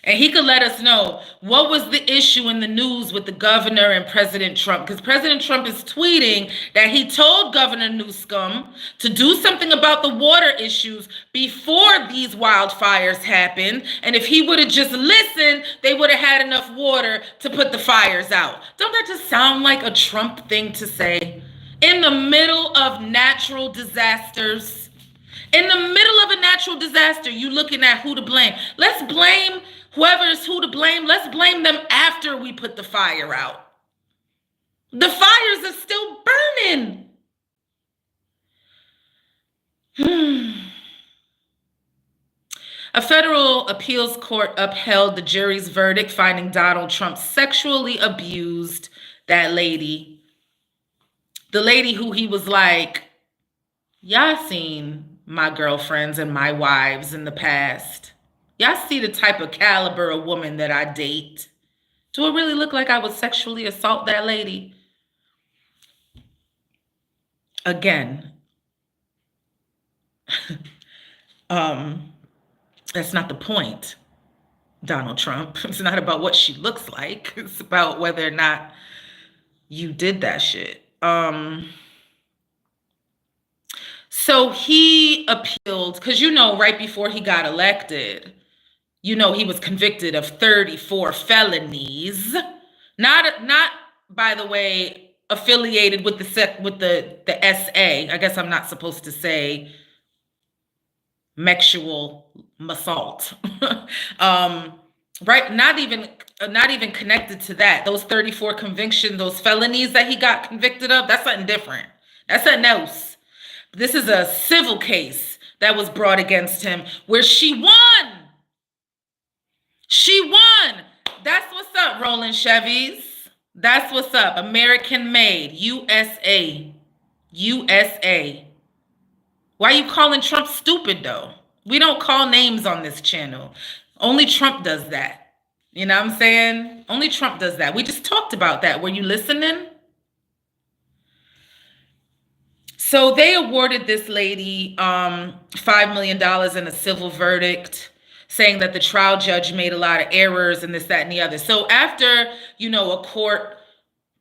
And he could let us know what was the issue in the news with the governor and President Trump. Because President Trump is tweeting that he told Governor Newsom to do something about the water issues before these wildfires happened. And if he would have just listened, they would have had enough water to put the fires out. Don't that just sound like a Trump thing to say? In the middle of natural disasters. In the middle of a natural disaster, you looking at who to blame. Let's blame whoever is who to blame. Let's blame them after we put the fire out. The fires are still burning. A federal appeals court upheld the jury's verdict, finding Donald Trump sexually abused that lady. The lady who he was like, y'all seen my girlfriends and my wives in the past. Y'all see the type of caliber of woman that I date. Do it really look like I would sexually assault that lady? Again, that's not the point, Donald Trump. It's not about what she looks like. It's about whether or not you did that shit. So he appealed, because right before he got elected, he was convicted of 34 felonies. Not by the way, affiliated with the SA. I guess I'm not supposed to say sexual assault. Right? Not even connected to that. Those 34 convictions, those felonies that he got convicted of, that's something different. That's something else. This is a civil case that was brought against him where she won. She won. That's what's up, Rolling Chevys. That's what's up. American made. USA. USA. Why are you calling Trump stupid, though? We don't call names on this channel. Only Trump does that. You know what I'm saying? Only Trump does that. We just talked about that. Were you listening? So they awarded this lady $5 million in a civil verdict, saying that the trial judge made a lot of errors and this, that, and the other. So after, a court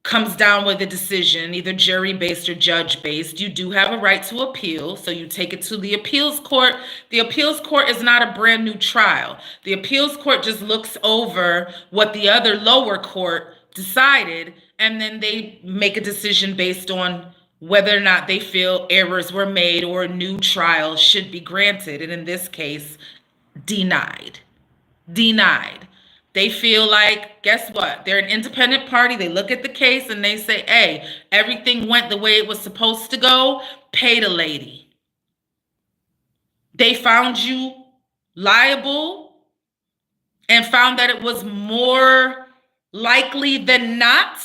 comes down with a decision, either jury-based or judge-based, you do have a right to appeal. So you take it to the appeals court. The appeals court is not a brand new trial. The appeals court just looks over what the other lower court decided, and then they make a decision based on whether or not they feel errors were made or a new trial should be granted. And in this case, denied. Denied. They feel like, guess what? They're an independent party. They look at the case and they say, hey, everything went the way it was supposed to go. Pay the lady. They found you liable and found that it was more likely than not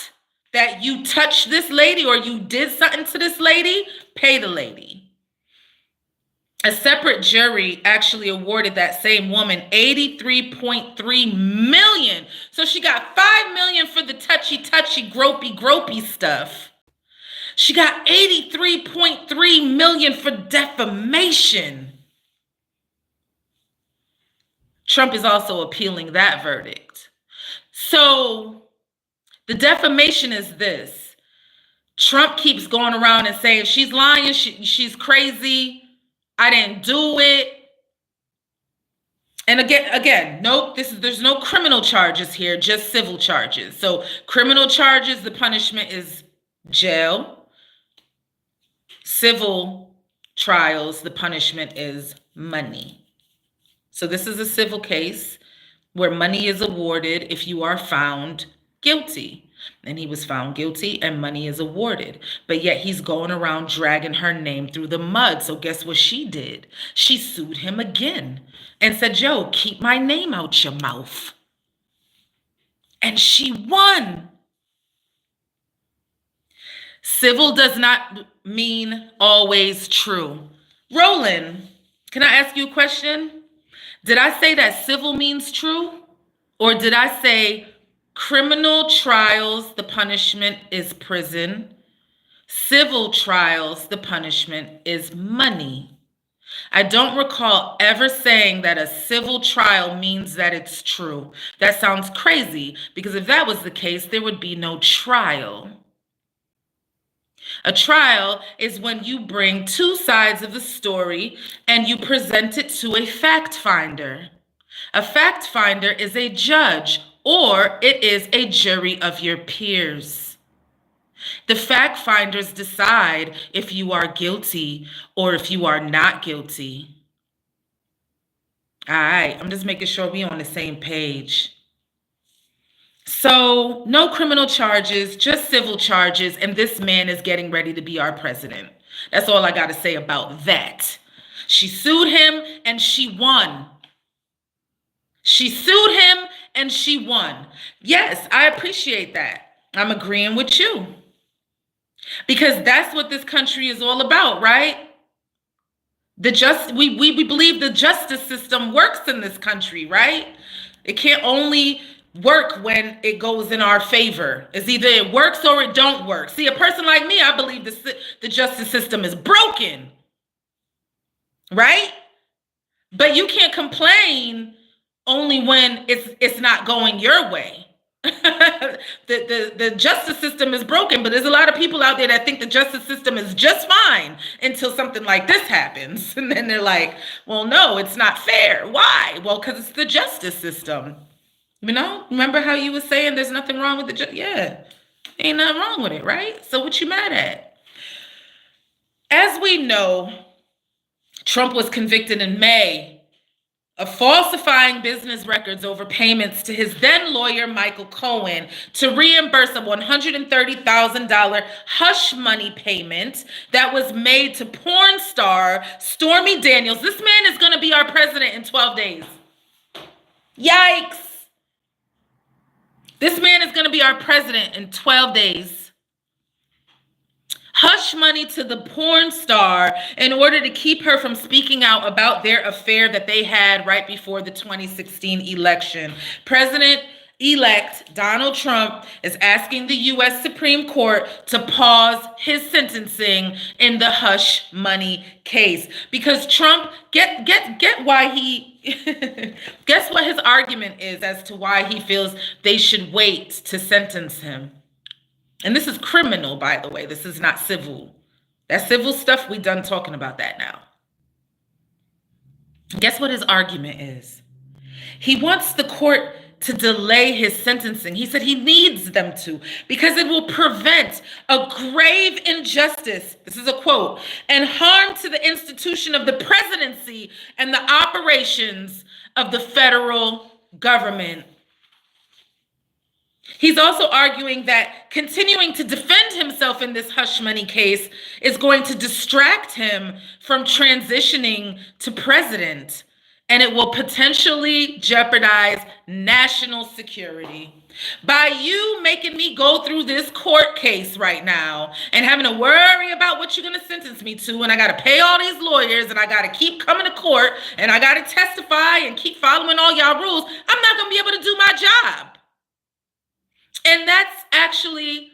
that you touched this lady or you did something to this lady. Pay the lady. A separate jury actually awarded that same woman $83.3 million. So she got $5 million for the touchy, gropey stuff. She got $83.3 million for defamation. Trump is also appealing that verdict. So the defamation is this. Trump keeps going around and saying she's lying, she's crazy. I didn't do it. And again, nope, there's no criminal charges here, just civil charges. So criminal charges, the punishment is jail. Civil trials, the punishment is money. So this is a civil case where money is awarded if you are found guilty. And he was found guilty and money is awarded. But yet he's going around dragging her name through the mud. So guess what she did? She sued him again and said, yo, keep my name out your mouth. And she won. Civil does not mean always true. Roland, can I ask you a question? Did I say that civil means true? Or did I say criminal trials, the punishment is prison? Civil trials, the punishment is money. I don't recall ever saying that a civil trial means that it's true. That sounds crazy, because if that was the case, there would be no trial. A trial is when you bring two sides of the story and you present it to a fact finder. A fact finder is a judge, or it is a jury of your peers. The fact finders decide if you are guilty or if you are not guilty. All right, I'm just making sure we're on the same page. So, no criminal charges, just civil charges, and this man is getting ready to be our president. That's all I got to say about that. She sued him and she won. She sued him and she won. Yes, I appreciate that. I'm agreeing with you. Because that's what this country is all about, right? We believe the justice system works in this country, right? It can't only work when it goes in our favor. It's either it works or it don't work. See, a person like me, I believe the justice system is broken, right? But you can't complain only when it's not going your way. The justice system is broken, but there's a lot of people out there that think the justice system is just fine until something like this happens. And then they're like, well, no, it's not fair. Why? Well, because it's the justice system. You know, remember how you were saying there's nothing wrong with the yeah, ain't nothing wrong with it, right? So what you mad at? As we know, Trump was convicted in May of falsifying business records over payments to his then lawyer, Michael Cohen, to reimburse a $130,000 hush money payment that was made to porn star Stormy Daniels. This man is going to be our president in 12 days. Yikes. This man is going to be our president in 12 days. Hush money to the porn star in order to keep her from speaking out about their affair that they had right before the 2016 election. President-elect Donald Trump is asking the U.S. Supreme Court to pause his sentencing in the hush money case. Because Trump, get why he, guess what his argument is as to why he feels they should wait to sentence him. And this is criminal, by the way. This is not civil. That civil stuff, we done talking about that now. Guess what his argument is? He wants the court to delay his sentencing. He said he needs them to because it will prevent a grave injustice, this is a quote, and harm to the institution of the presidency and the operations of the federal government. He's also arguing that continuing to defend himself in this hush money case is going to distract him from transitioning to president, and it will potentially jeopardize national security. By you making me go through this court case right now and having to worry about what you're going to sentence me to, and I got to pay all these lawyers, and I got to keep coming to court, and I got to testify and keep following all y'all rules, I'm not going to be able to do my job. And that's actually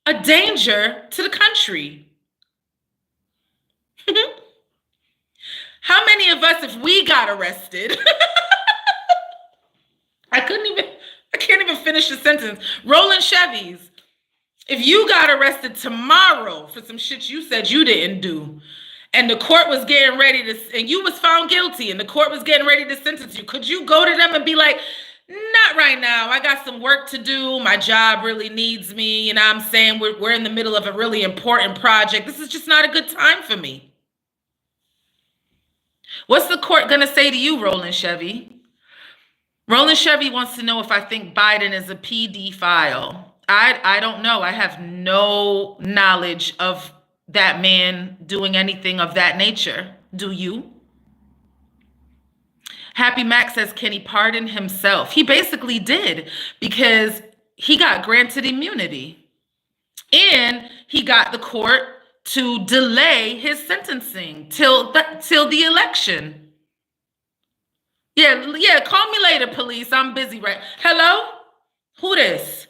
a danger to the country. How many of us, if we got arrested, I can't even finish the sentence. Rolling Chevys, if you got arrested tomorrow for some shit you said you didn't do, and the court was getting ready to, and you was found guilty, and the court was getting ready to sentence you, could you go to them and be like, not right now. I got some work to do. My job really needs me. You know what I'm saying? We're in the middle of a really important project. This is just not a good time for me. What's the court going to say to you, Roland Chevy? Roland Chevy wants to know if I think Biden is a PD file. I don't know. I have no knowledge of that man doing anything of that nature. Do you? Happy Mac says, can he pardon himself? He basically did because he got granted immunity. And he got the court to delay his sentencing till the election. Yeah, call me later, police. I'm busy right. Hello? Who this?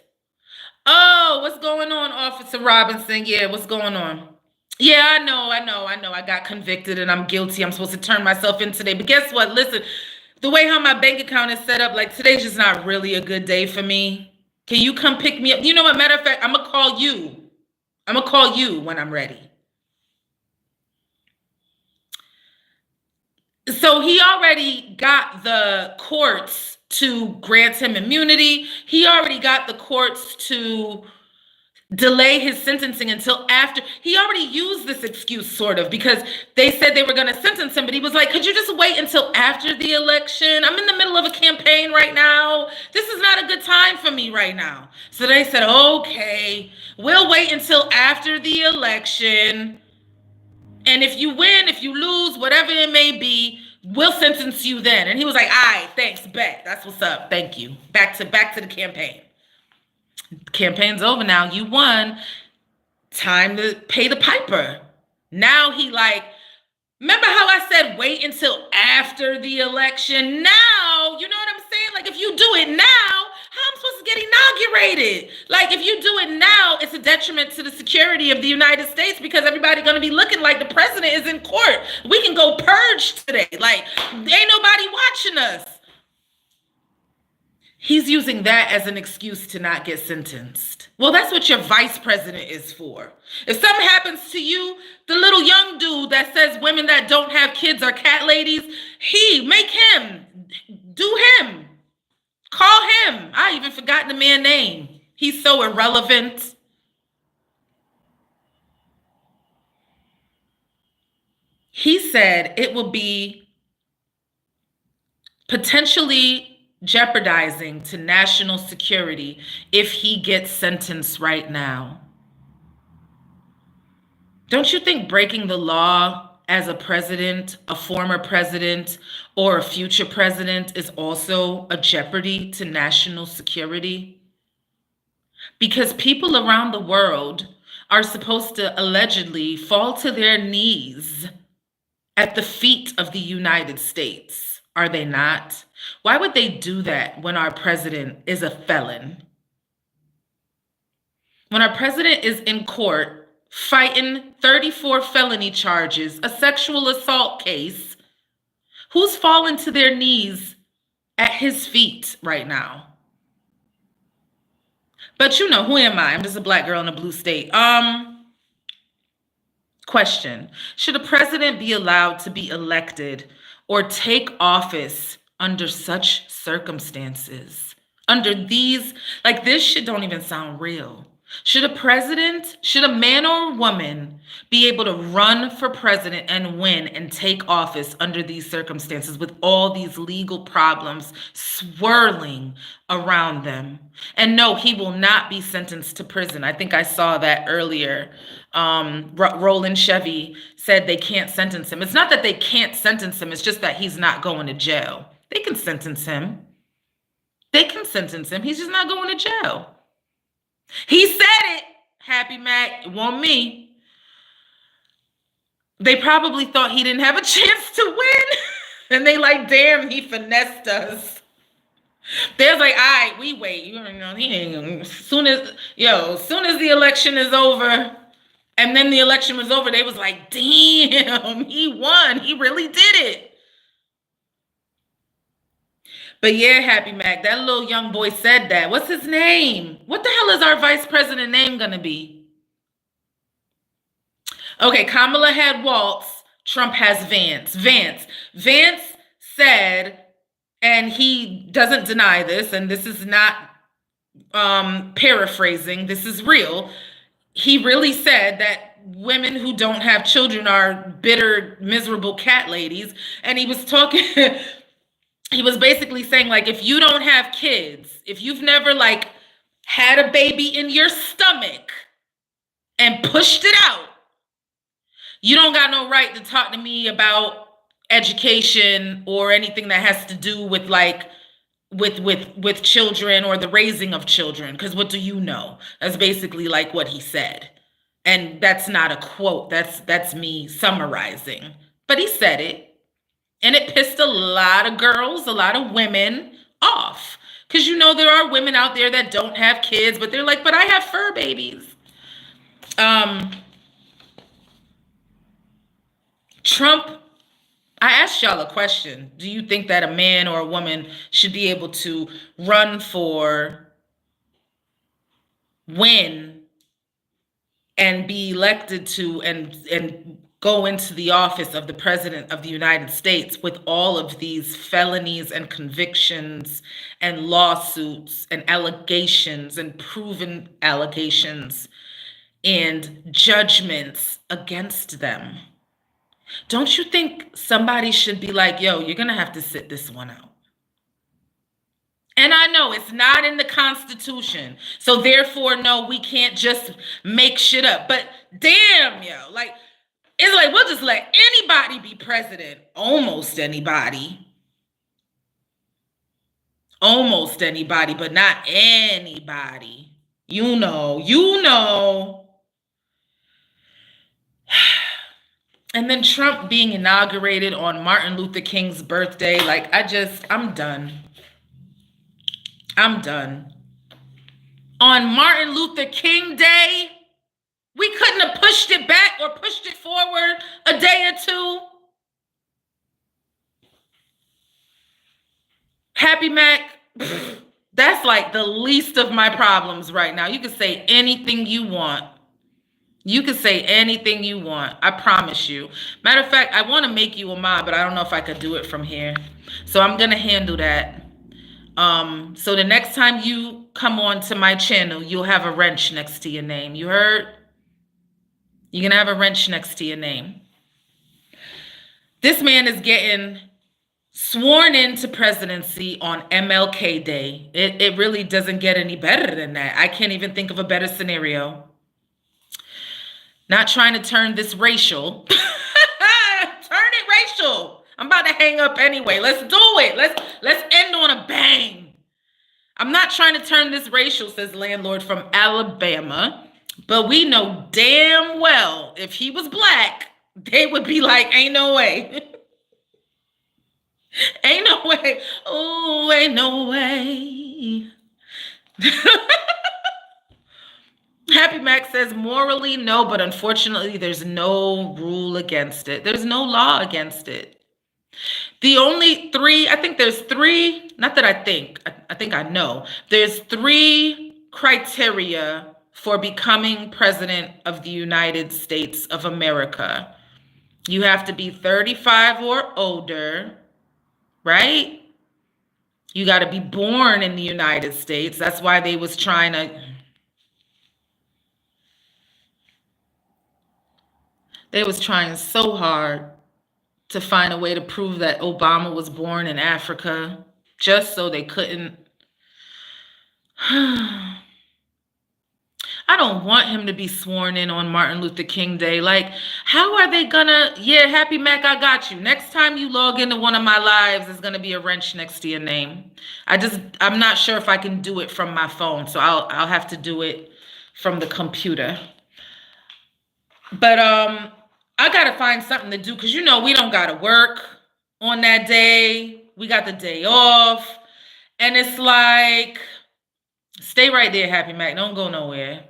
Oh, what's going on, Officer Robinson? Yeah, what's going on? Yeah, I know. I got convicted and I'm guilty. I'm supposed to turn myself in today. But guess what? Listen, the way how my bank account is set up, like today's just not really a good day for me. Can you come pick me up? You know what? Matter of fact, I'm gonna call you. I'm gonna call you when I'm ready. So he already got the courts to grant him immunity. He already got the courts to delay his sentencing until after. He already used this excuse, sort of, because they said they were going to sentence him, but he was like, could you just wait until after the election? I'm in the middle of a campaign right now. This is not a good time for me right now. So they said, okay, we'll wait until after the election. And if you win, if you lose, whatever it may be, we'll sentence you then. And he was like, all right, thanks, bet. That's what's up. Thank you. Back to the campaign. Campaign's over now. You won. Time to pay the piper. Now he like, remember how I said wait until after the election? Now, you know what I'm saying? Like if you do it now, how am I supposed to get inaugurated? Like if you do it now, it's a detriment to the security of the United States because everybody's going to be looking like the president is in court. We can go purge today. Like ain't nobody watching us. He's using that as an excuse to not get sentenced. Well, that's what your vice president is for. If something happens to you, the little young dude that says women that don't have kids are cat ladies, make him, do him, call him. I even forgot the man's name. He's so irrelevant. He said it will be potentially jeopardizing to national security if he gets sentenced right now. Don't you think breaking the law as a president, a former president, or a future president is also a jeopardy to national security? Because people around the world are supposed to allegedly fall to their knees at the feet of the United States. Are they not? Why would they do that when our president is a felon? When our president is in court fighting 34 felony charges, a sexual assault case, who's fallen to their knees at his feet right now? But you know, who am I? I'm just a black girl in a blue state. Question. Should a president be allowed to be elected or take office under such circumstances? Under these, like this shit don't even sound real. Should a man or a woman be able to run for president and win and take office under these circumstances with all these legal problems swirling around them? And no, he will not be sentenced to prison. I think I saw that earlier. Roland Chevy said they can't sentence him. It's not that they can't sentence him. It's just that he's not going to jail. They can sentence him. He's just not going to jail. He said it, Happy Mac, it wasn't me. They probably thought he didn't have a chance to win. And they like, damn, he finessed us. They're like, all right, we wait. You know, he ain't soon as the election is over. And then the election was over, they was like, damn, he won. He really did it. But yeah, Happy Mac, that little young boy said that. What's his name? What the hell is our vice president name going to be? Okay, Kamala had Waltz. Trump has Vance. Vance said, and he doesn't deny this, and this is not paraphrasing, this is real. He really said that women who don't have children are bitter, miserable cat ladies. And he was talking... He was basically saying, like, if you don't have kids, if you've never, like, had a baby in your stomach and pushed it out, you don't got no right to talk to me about education or anything that has to do with, like, with children or the raising of children, because what do you know? That's basically like what he said. And that's not a quote. That's me summarizing. But he said it. And it pissed a lot of girls, a lot of women off. Because there are women out there that don't have kids, but they're like, but I have fur babies. Trump, I asked y'all a question. Do you think that a man or a woman should be able to run for, win, and be elected to and go into the office of the president of the United States with all of these felonies and convictions and lawsuits and allegations and proven allegations and judgments against them? Don't you think somebody should be like, yo, you're going to have to sit this one out? And I know it's not in the Constitution. So therefore, no, we can't just make shit up. But damn, yo, like, it's like, we'll just let anybody be president. Almost anybody. Almost anybody, but not anybody. You know. And then Trump being inaugurated on Martin Luther King's birthday. Like, I'm done. I'm done. On Martin Luther King Day, we couldn't have pushed it back or pushed it forward a day or two. Happy Mac, that's like the least of my problems right now. You can say anything you want. You can say anything you want. I promise you. Matter of fact, I want to make you a mod, but I don't know if I could do it from here. So I'm going to handle that. So the next time you come on to my channel, you'll have a wrench next to your name. You heard? You're going to have a wrench next to your name. This man is getting sworn into presidency on MLK Day. It really doesn't get any better than that. I can't even think of a better scenario. Not trying to turn this racial. Turn it racial. I'm about to hang up anyway. Let's do it. Let's end on a bang. I'm not trying to turn this racial, says landlord from Alabama. But we know damn well if he was black, they would be like, ain't no way. Ain't no way. Oh, ain't no way. Happy Mac says, morally, no, but unfortunately, there's no rule against it. There's no law against it. The only three, I think there's three, not that I think I know. There's three criteria for becoming president of the United States of America. You have to be 35 or older, right? You got to be born in the United States. That's why they was trying to... They was trying so hard to find a way to prove that Obama was born in Africa, just so they couldn't. I don't want him to be sworn in on Martin Luther King Day. Like, how are they gonna? Yeah, Happy Mac, I got you. Next time you log into one of my lives, there's gonna be a wrench next to your name. I'm not sure if I can do it from my phone, so I'll have to do it from the computer. But I gotta find something to do, because we don't gotta work on that day. We got the day off. And it's like, stay right there, Happy Mac. Don't go nowhere.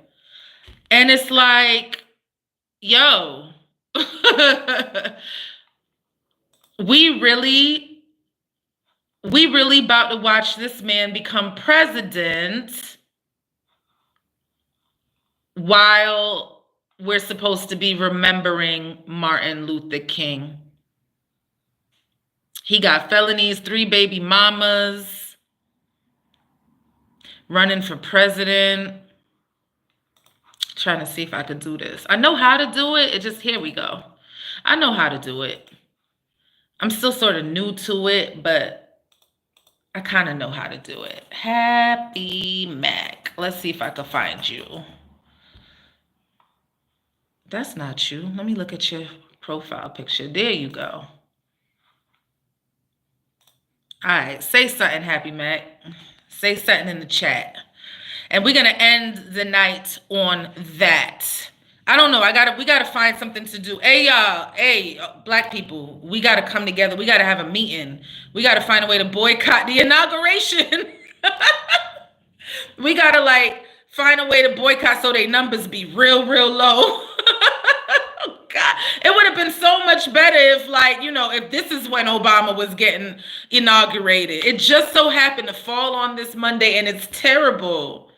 And it's like, yo, we really about to watch this man become president while we're supposed to be remembering Martin Luther King. He got felonies, 3 baby mamas, running for president. Trying to see if I could do this. I know how to do it. Here we go. I know how to do it. I'm still sort of new to it, but I kind of know how to do it. Happy Mac. Let's see if I can find you. That's not you. Let me look at your profile picture. There you go. All right, say something, Happy Mac. Say something in the chat. And we're gonna end the night on that. I don't know. We gotta find something to do. Hey y'all, hey black people, we gotta come together. We gotta have a meeting. We gotta find a way to boycott the inauguration. We gotta like find a way to boycott so their numbers be real, real low. God, it would have been so much better if, like, if this is when Obama was getting inaugurated. It just so happened to fall on this Monday, and it's terrible.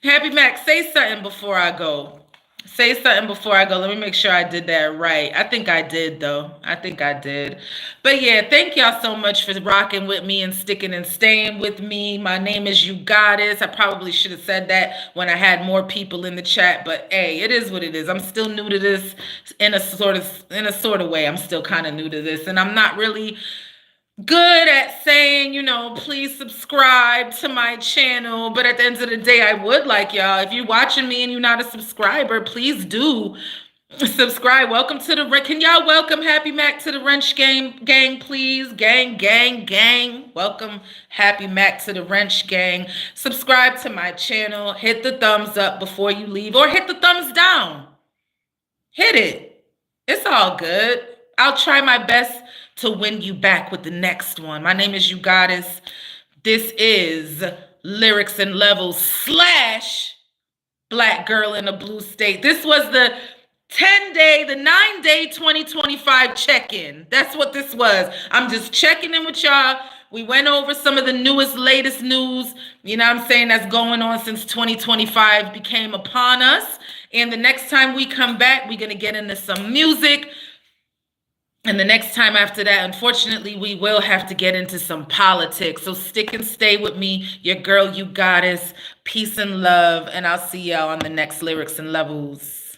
Happy Mac, say something before I go. Say something before I go. Let me make sure I did that right. I think I did, though. I think I did. But yeah, thank y'all so much for rocking with me and sticking and staying with me. My name is UGoddess. I probably should have said that when I had more people in the chat, but hey, it is what it is. I'm still new to this in a sort of way. I'm still kind of new to this, and I'm not really good at saying, please subscribe to my channel. But at the end of the day, I would like y'all. If you're watching me and you're not a subscriber, please do subscribe. Welcome to the Can y'all welcome Happy Mac to the Wrench gang, please? Gang. Welcome Happy Mac to the Wrench gang. Subscribe to my channel. Hit the thumbs up before you leave, or hit the thumbs down. Hit it. It's all good. I'll try my best to win you back with the next one. My name is UGoddess. This is Lyrics and Levels / Black Girl in a Blue State. This was the 9-day 2025 check-in. That's what this was. I'm just checking in with y'all. We went over some of the latest news, I'm saying, that's going on since 2025 became upon us. And the next time we come back, we're going to get into some music. And the next time after that, unfortunately, we will have to get into some politics. So stick and stay with me, your girl, UGoddess. Peace and love. And I'll see y'all on the next Lyrics and Levels.